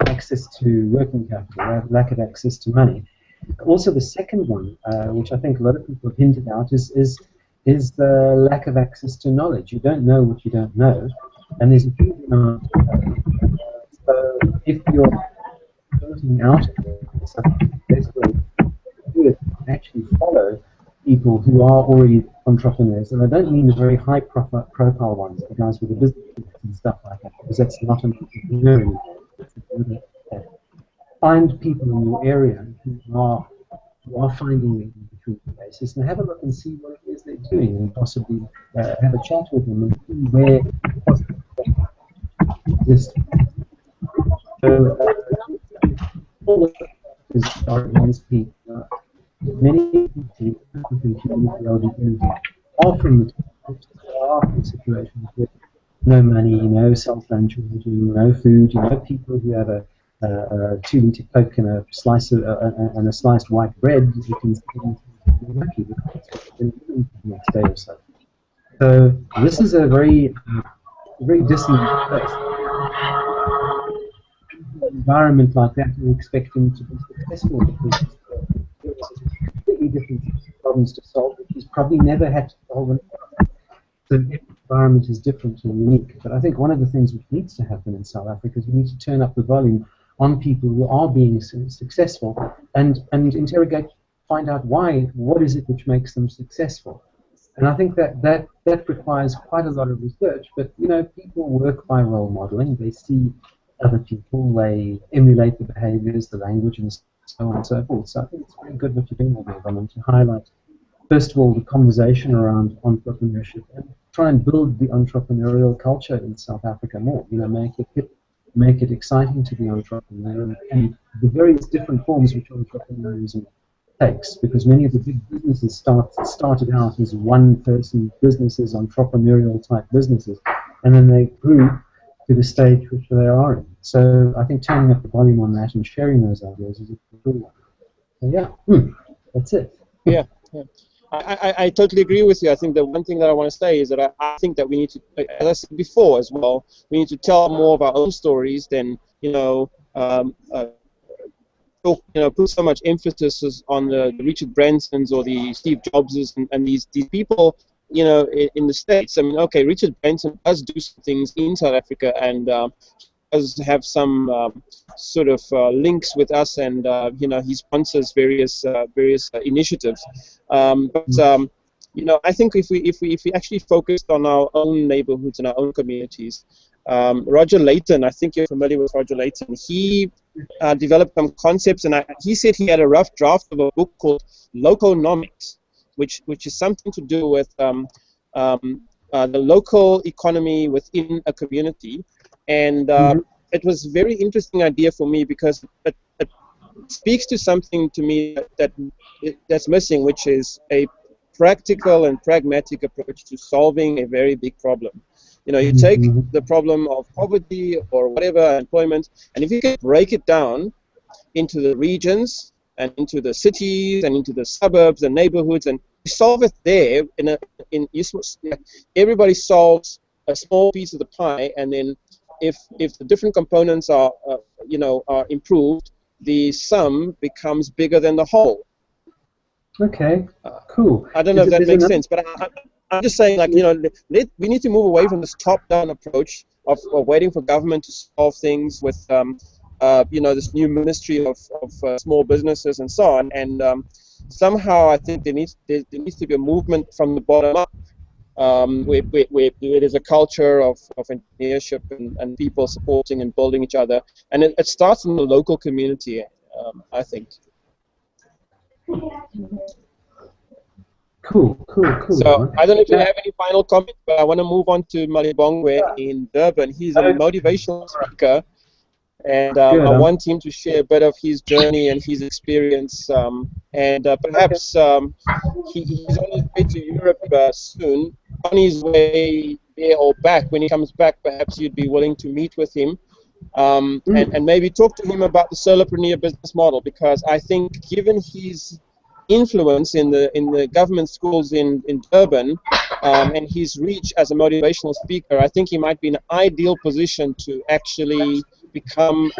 access to working capital, lack of access to money. Also, the second one, which I think a lot of people have hinted out, is the lack of access to knowledge. You don't know what you don't know, and there's a huge amount. So if you're starting out, the best way to do it is actually follow people who are already entrepreneurs, and I don't mean the very high profile ones, the guys with the business and stuff like that, because that's not an entrepreneur anymore. Find people in your area who are finding the in-between places, and have a look and see what it is they're doing, and possibly have a chat with them and see where this. So all the factors are against people. Many people in community LGBT are from situations with no money, no cell-phone charging, no food. You know, people who have a 2-liter Coke and a slice of, and a sliced white bread, you can be lucky the next day or so. So this is a very dissonant place. An environment like that, we expect them to be successful because there's completely different problems to solve, which he's probably never had to solve. So every environment is different and unique. But I think one of the things which needs to happen in South Africa is we need to turn up the volume on people who are being successful and interrogate, find out why, what is it which makes them successful. And I think that requires quite a lot of research. But you know, people work by role modeling. They see other people, they emulate the behaviors, the language, and so on and so forth. So I think it's very good what you're doing there, Roman, to highlight, first of all, the conversation around entrepreneurship and try and build the entrepreneurial culture in South Africa more. You know, make it hip, make it exciting to be entrepreneur, and the various different forms which entrepreneurialism takes, because many of the big businesses started out as one-person businesses, entrepreneurial type businesses, and then they grew to the stage which they are in. So I think turning up the volume on that and sharing those ideas is a good one. So yeah, that's it. Yeah. I totally agree with you. I think the one thing that I want to say is that I think that we need to, as I said before as well, we need to tell more of our own stories than, put so much emphasis on the Richard Bransons or the Steve Jobses and these people you know, in the States. I mean, okay, Richard Branson does do some things in South Africa, and does have some sort of links with us, and you know, he sponsors various initiatives. You know, I think if we actually focused on our own neighborhoods and our own communities, Roger Layton, I think you're familiar with Roger Layton. He developed some concepts, and he said he had a rough draft of a book called Loconomics, which is something to do with the local economy within a community, and it was a very interesting idea for me because it speaks to something to me that's missing, which is a practical and pragmatic approach to solving a very big problem. You know, you take the problem of poverty or whatever, employment, and if you can break it down into the regions and into the cities and into the suburbs and neighborhoods, and you solve it there everybody solves a small piece of the pie, and then if the different components are you know, are improved, the sum becomes bigger than the whole. Okay, cool. I don't know if that makes sense, but I'm just saying, like, you know, we need to move away from this top-down approach of waiting for government to solve things with, you know, this new ministry of small businesses and so on. And somehow I think there needs to be a movement from the bottom up, where it is a culture of entrepreneurship and people supporting and building each other. And it starts in the local community, I think. Cool. So I don't know if you have any final comment, but I want to move on to Malibongwe in Durban. He's a motivational speaker, and I want him to share a bit of his journey and his experience, and perhaps he's on his way to Europe soon. On his way there or back, when he comes back, perhaps you'd be willing to meet with him, and maybe talk to him about the solopreneur business model, because I think given his influence in the government schools in Durban, and his reach as a motivational speaker, I think he might be in an ideal position to actually become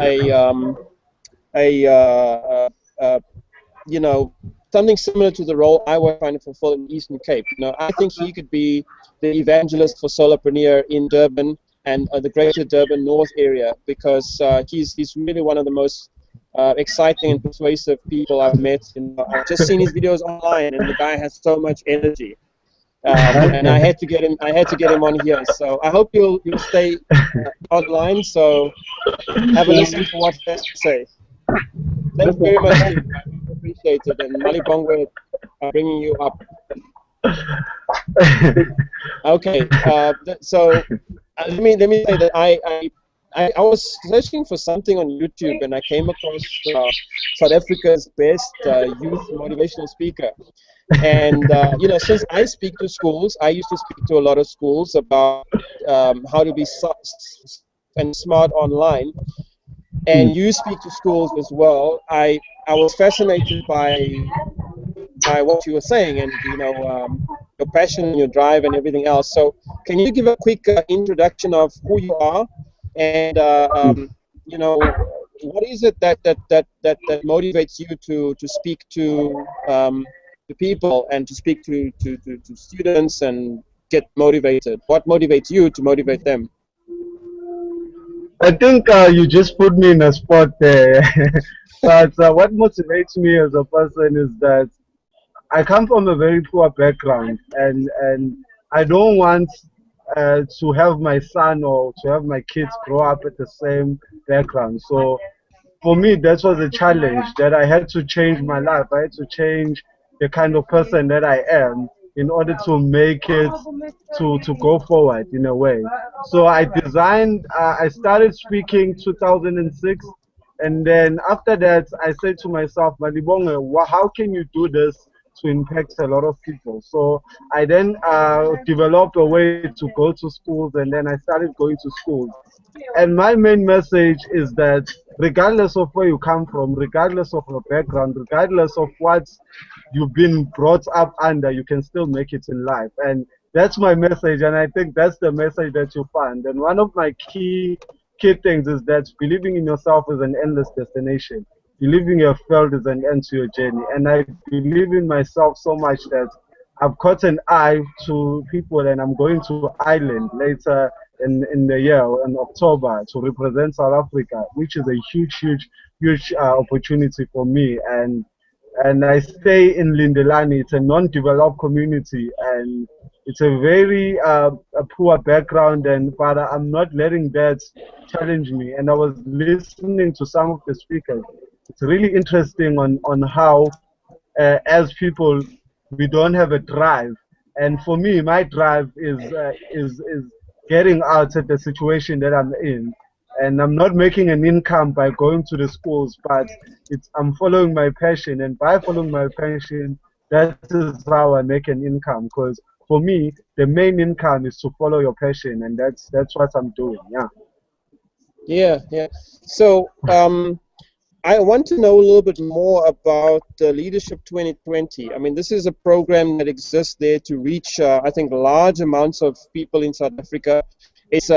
you know, something similar to the role I was trying to fulfill in the Eastern Cape. You know, I think he could be the evangelist for solopreneur in Durban and the greater Durban North area, because he's really one of the most exciting and persuasive people I've met. I've just seen his videos online, and the guy has so much energy. And I had to get him on here. So I hope you'll stay online. So have a listen to what he has to say. Thanks very much, Steve. I appreciate it. And Malibongwe bringing you up. Okay. So let me say that I was searching for something on YouTube, and I came across South Africa's best youth motivational speaker. And you know, since I speak to schools, I used to speak to a lot of schools about how to be and smart online. And you speak to schools as well. I was fascinated by what you were saying, and you know, your passion and your drive and everything else. So can you give a quick introduction of who you are, and you know, what is it that motivates you to speak to people and to speak to students and get motivated? What motivates you to motivate them? I think you just put me in a spot there. But what motivates me as a person is that I come from a very poor background, and I don't want to have my son or to have my kids grow up at the same background. So for me, that was a challenge, that I had to change my life. I had to change the kind of person that I am in order to make it to go forward in a way. So I started speaking 2006, and then after that I said to myself, Malibongwe, how can you do this to impact a lot of people? So I then developed a way to go to schools, and then I started going to schools. And my main message is that regardless of where you come from, regardless of your background, regardless of what you've been brought up under, you can still make it in life. And that's my message, and I think that's the message that you find. And one of my key things is that believing in yourself is an endless destination. Believing you have failed is an end to your journey. And I believe in myself so much that I've caught an eye to people, and I'm going to Ireland later in the year, in October, to represent South Africa, which is a huge opportunity for me. And I stay in Lindelani. It's a non-developed community, and it's a very a poor background, but I'm not letting that challenge me. And I was listening to some of the speakers. It's really interesting on how, as people, we don't have a drive. And for me, my drive is getting out of the situation that I'm in. And I'm not making an income by going to the schools, but I'm following my passion, and by following my passion, that is how I make an income. Because for me, the main income is to follow your passion, and that's what I'm doing. Yeah. So I want to know a little bit more about Leadership 2020. I mean, this is a program that exists there to reach, I think, large amounts of people in South Africa. It's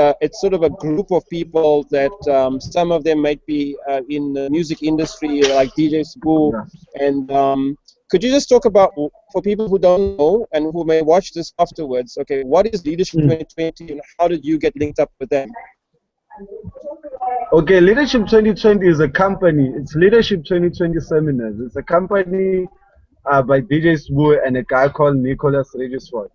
sort of a group of people that some of them might be in the music industry, like DJ Sbu. And could you just talk about, for people who don't know and who may watch this afterwards, okay, what is Leadership 2020 and how did you get linked up with them? Okay, Leadership 2020 is a company. It's Leadership 2020 Seminars. It's a company by DJ Sbu and a guy called Nicholas Regisford.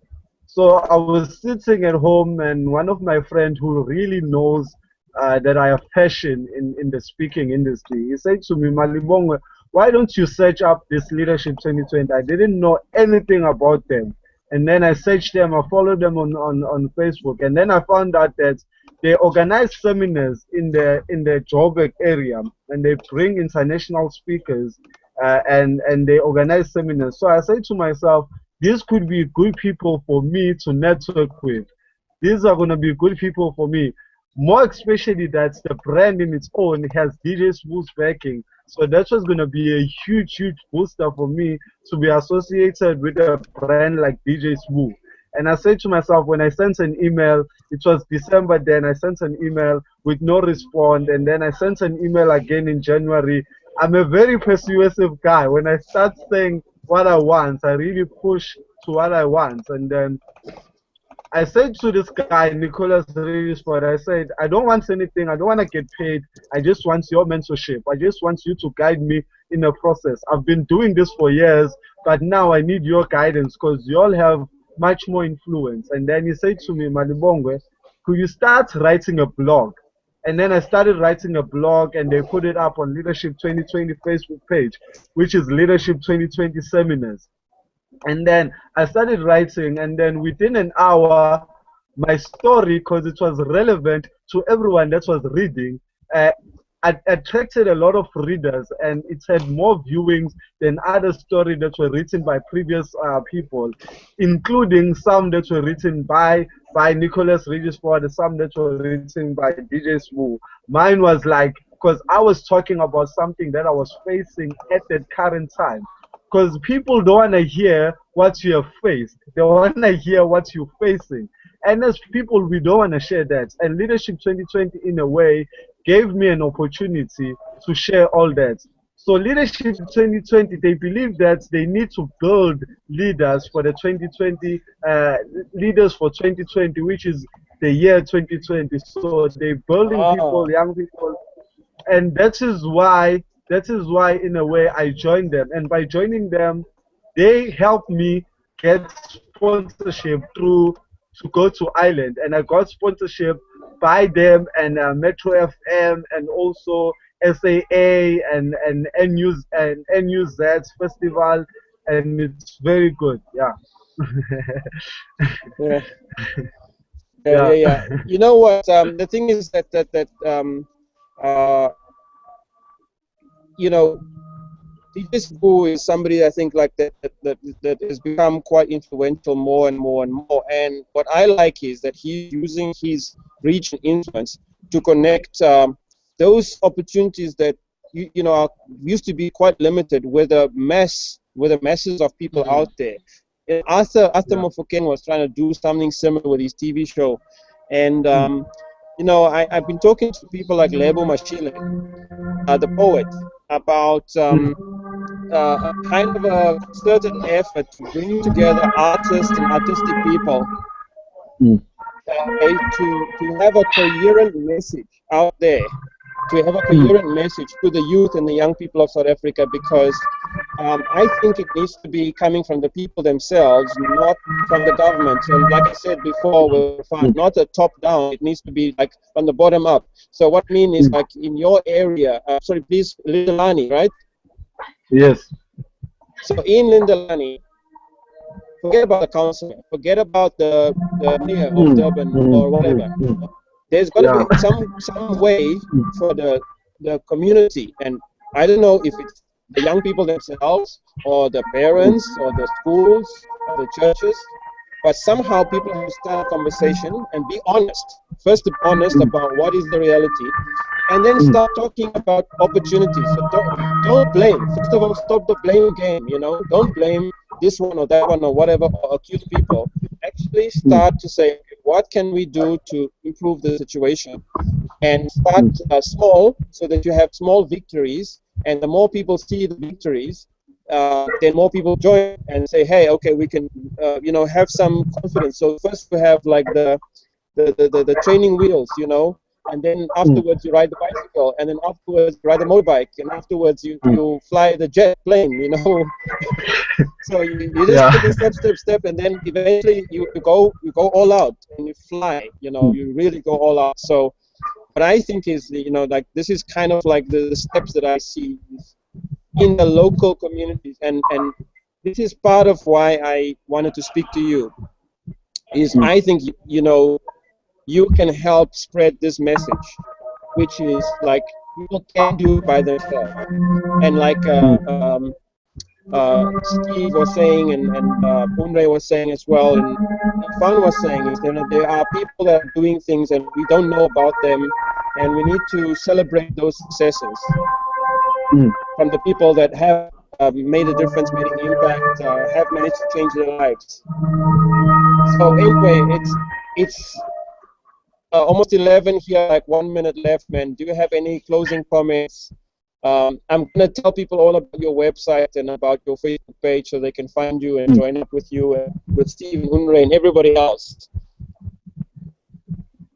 So I was sitting at home, and one of my friends who really knows that I have passion in the speaking industry, he said to me, Malibongwe, why don't you search up this Leadership 2020? I didn't know anything about them. And then I searched them, I followed them on Facebook, and then I found out that they organize seminars in the Joburg area, and they bring international speakers, and they organize seminars. So I said to myself, these could be good people for me to network with. These are going to be good people for me. More especially that the brand in its own has DJ Sbu's backing. So that was going to be a huge booster for me to be associated with a brand like DJ Sbu. And I said to myself, when I sent an email, it was December then, I sent an email with no response, and then I sent an email again in January. I'm a very persuasive guy. When I start saying what I want, I really push to what I want. And then I said to this guy, Nicholas Regisford, I said, I don't want anything, I don't want to get paid, I just want your mentorship. I just want you to guide me in the process. I've been doing this for years, but now I need your guidance because you all have much more influence. And then he said to me, Malibongwe, could you start writing a blog? And then I started writing a blog, and they put it up on Leadership 2020 Facebook page, which is Leadership 2020 Seminars. And then I started writing, and then within an hour, my story, because it was relevant to everyone that was reading, attracted a lot of readers, and it had more viewings than other stories that were written by previous people, including some that were written by Nicholas Regisford, some that were written by DJ Sbu. Mine was like, because I was talking about something that I was facing at that current time. Because people don't want to hear what you have faced. They want to hear what you're facing. And as people, we don't want to share that. And Leadership 2020, in a way, gave me an opportunity to share all that. So Leadership 2020, they believe that they need to build leaders for the 2020, leaders for 2020, which is the year 2020. So they're building people, young people. And that is why, in a way, I joined them. And by joining them, they helped me get sponsorship to go to Ireland. And I got sponsorship by them and Metro FM and also SAA and NUZ Festival. And it's very good, yeah. Yeah. You know what? The thing is that you know, DJ Sbu is somebody I think like that has become quite influential more and more and more. And what I like is that he's using his reach and influence to connect those opportunities that you know used to be quite limited with the masses of people out there. And Arthur Mofokeng was trying to do something similar with his TV show, and you know, I've been talking to people like Lebo Mashile, the poet, about kind of a certain effort to bring together artists and artistic people to have a coherent message out there, to have a coherent message to the youth and the young people of South Africa, because I think it needs to be coming from the people themselves, not from the government. And like I said before, with Irfan, not a top down, it needs to be like from the bottom up. So what I mean is, like in your area, sorry, please, Lindalani, right? Yes. So in Lindalani, forget about the council, forget about the mayor of Durban or whatever. There's got to be some way for the community, and I don't know if it's the young people themselves or the parents or the schools or the churches, but somehow people have to start a conversation and be honest. First, be honest about what is the reality, and then start talking about opportunities. So don't blame. First of all, stop the blame game. You know, don't blame this one or that one or whatever, or accuse people. Actually, start to say, what can we do to improve the situation, and start small, so that you have small victories. And the more people see the victories, then more people join and say, hey, okay, we can, you know, have some confidence. So first we have like the training wheels, you know, and then afterwards you ride the bicycle, and then afterwards you ride the motorbike, and afterwards you fly the jet plane, you know. So you just take it step, and then eventually you go all out and you fly, you know, you really go all out. So what I think is, you know, like this is kind of like the steps that I see in the local communities, and this is part of why I wanted to speak to you. Is I think, you know, you can help spread this message, which is like people can do it by themselves, and like Steve was saying, and Unre was saying as well, and Irfan was saying, is that there are people that are doing things and we don't know about them, and we need to celebrate those successes from the people that have made a difference, made an impact, have managed to change their lives. So anyway, it's almost 11 here, like 1 minute left, man. Do you have any closing comments? I'm going to tell people all about your website and about your Facebook page so they can find you and join up with you and with Steve and Unre and everybody else.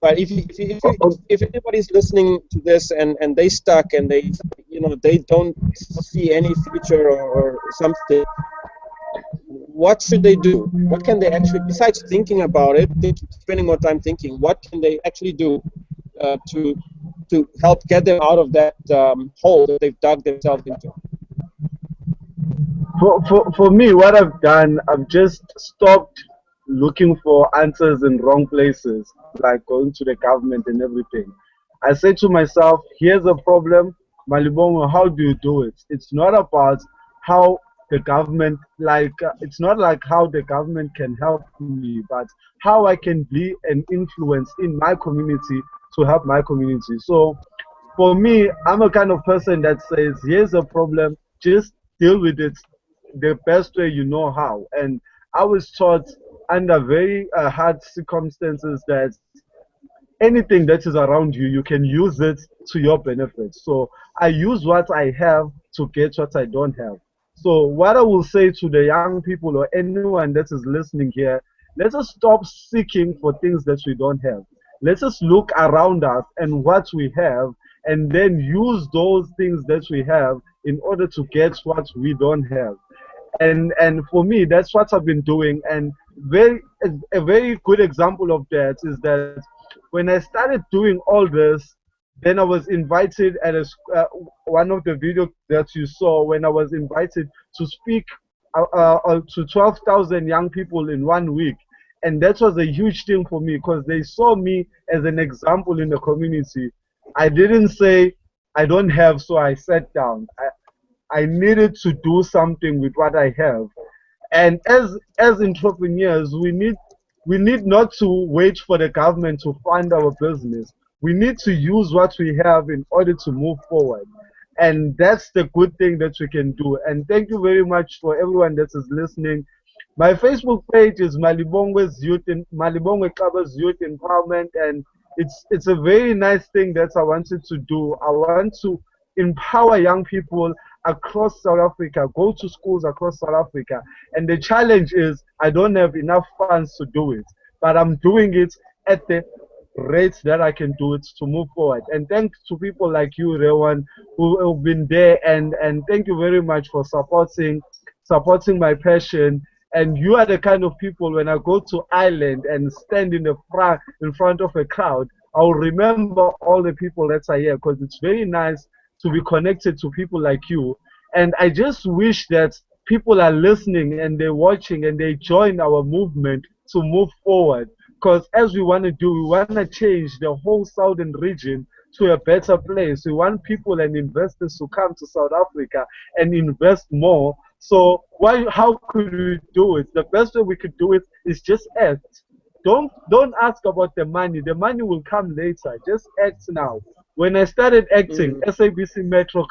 But if anybody's listening to this and they stuck and they, you know, they don't see any future or something, what should they do? What can they actually, besides thinking about it, spending more time thinking, what can they actually do to help get them out of that hole that they've dug themselves into? For me, what I've done, I've just stopped looking for answers in wrong places, like going to the government and everything. I say to myself, here's a problem, Malibongo, how do you do it? It's not about how the government, it's not like how the government can help me, but how I can be an influence in my community to help my community. So for me, I'm a kind of person that says, here's a problem, just deal with it the best way you know how. And I was taught under very hard circumstances that anything that is around you, you can use it to your benefit. So I use what I have to get what I don't have. So what I will say to the young people or anyone that is listening here, let us stop seeking for things that we don't have. Let us look around us and what we have, and then use those things that we have in order to get what we don't have. And for me, that's what I've been doing. And a very good example of that is that when I started doing all this, then I was invited at one of the videos that you saw, when I was invited to speak to 12,000 young people in 1 week. And that was a huge thing for me because they saw me as an example in the community. I didn't say I don't have, so I sat down. I needed to do something with what I have. And as entrepreneurs, we need not to wait for the government to fund our business. We need to use what we have in order to move forward. And that's the good thing that we can do. And thank you very much for everyone that is listening. My Facebook page is Malibongwe's Malibongwe Kaba's Youth Empowerment, and it's a very nice thing that I wanted to do. I want to empower young people. across South Africa, go to schools across South Africa. And the challenge is I don't have enough funds to do it, but I'm doing it at the rates that I can do it to move forward. And thanks to people like you, Rewan, who have been there, and thank you very much for supporting my passion. And you are the kind of people, when I go to Ireland and stand in front of a crowd, I'll remember all the people that are here, because it's very nice to be connected to people like you. And I just wish that people are listening and they're watching and they join our movement to move forward. Because as we want to do, we want to change the whole southern region to a better place. We want people and investors to come to South Africa and invest more. So how could we do it? The best way we could do it is just act. Don't ask about the money. The money will come later. Just act now. When I started acting, SABC Metro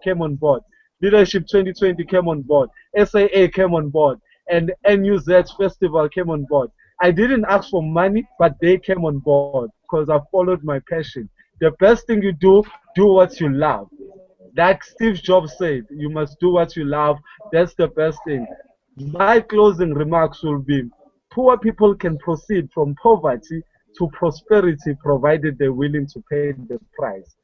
came on board. Leadership 2020 came on board. SAA came on board. And NUZ Festival came on board. I didn't ask for money, but they came on board because I followed my passion. The best thing you do what you love. Like Steve Jobs said, you must do what you love. That's the best thing. My closing remarks will be, poor people can proceed from poverty to prosperity provided they're willing to pay the price.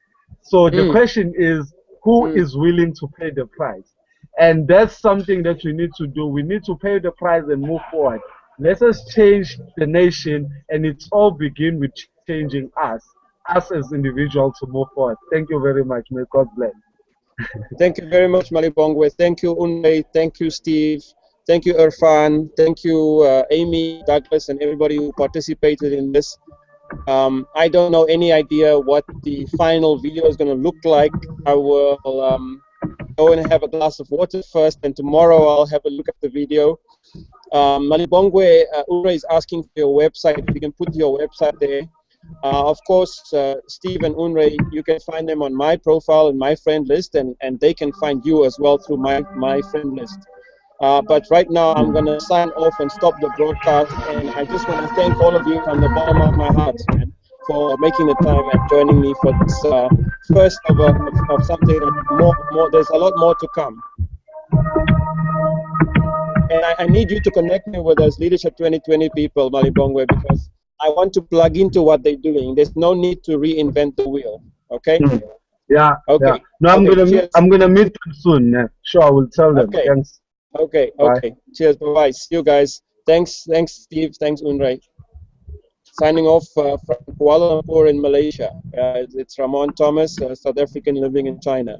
So the question is, who is willing to pay the price? And that's something that we need to do. We need to pay the price and move forward. Let us change the nation, and it's all begin with changing us as individuals to move forward. Thank you very much. May God bless. Thank you very much, Malibongwe. Thank you, Unre. Thank you, Steve. Thank you, Irfan. Thank you, Amy, Douglas, and everybody who participated in this. I don't know any idea what the final video is going to look like. I will go and have a glass of water first, and tomorrow I'll have a look at the video. Malibongwe, Unre is asking for your website. If you can put your website there. Of course, Steve and Unre, you can find them on my profile and my friend list, and they can find you as well through my friend list. But right now, I'm going to sign off and stop the broadcast, and I just want to thank all of you from the bottom of my heart, man, for making the time and joining me for this first of something that there's a lot more to come. And I need you to connect me with those Leadership 2020 people, Malibongwe, because I want to plug into what they're doing. There's no need to reinvent the wheel. Okay? Yeah. Okay. Yeah. No, I'm gonna meet them soon. Yeah. Sure, I will tell them. Okay. Thanks. Okay. Bye. Okay. Cheers. Bye. See you guys. Thanks, Steve. Thanks, Unre. Signing off from Kuala Lumpur in Malaysia. It's Ramon Thomas, South African living in China.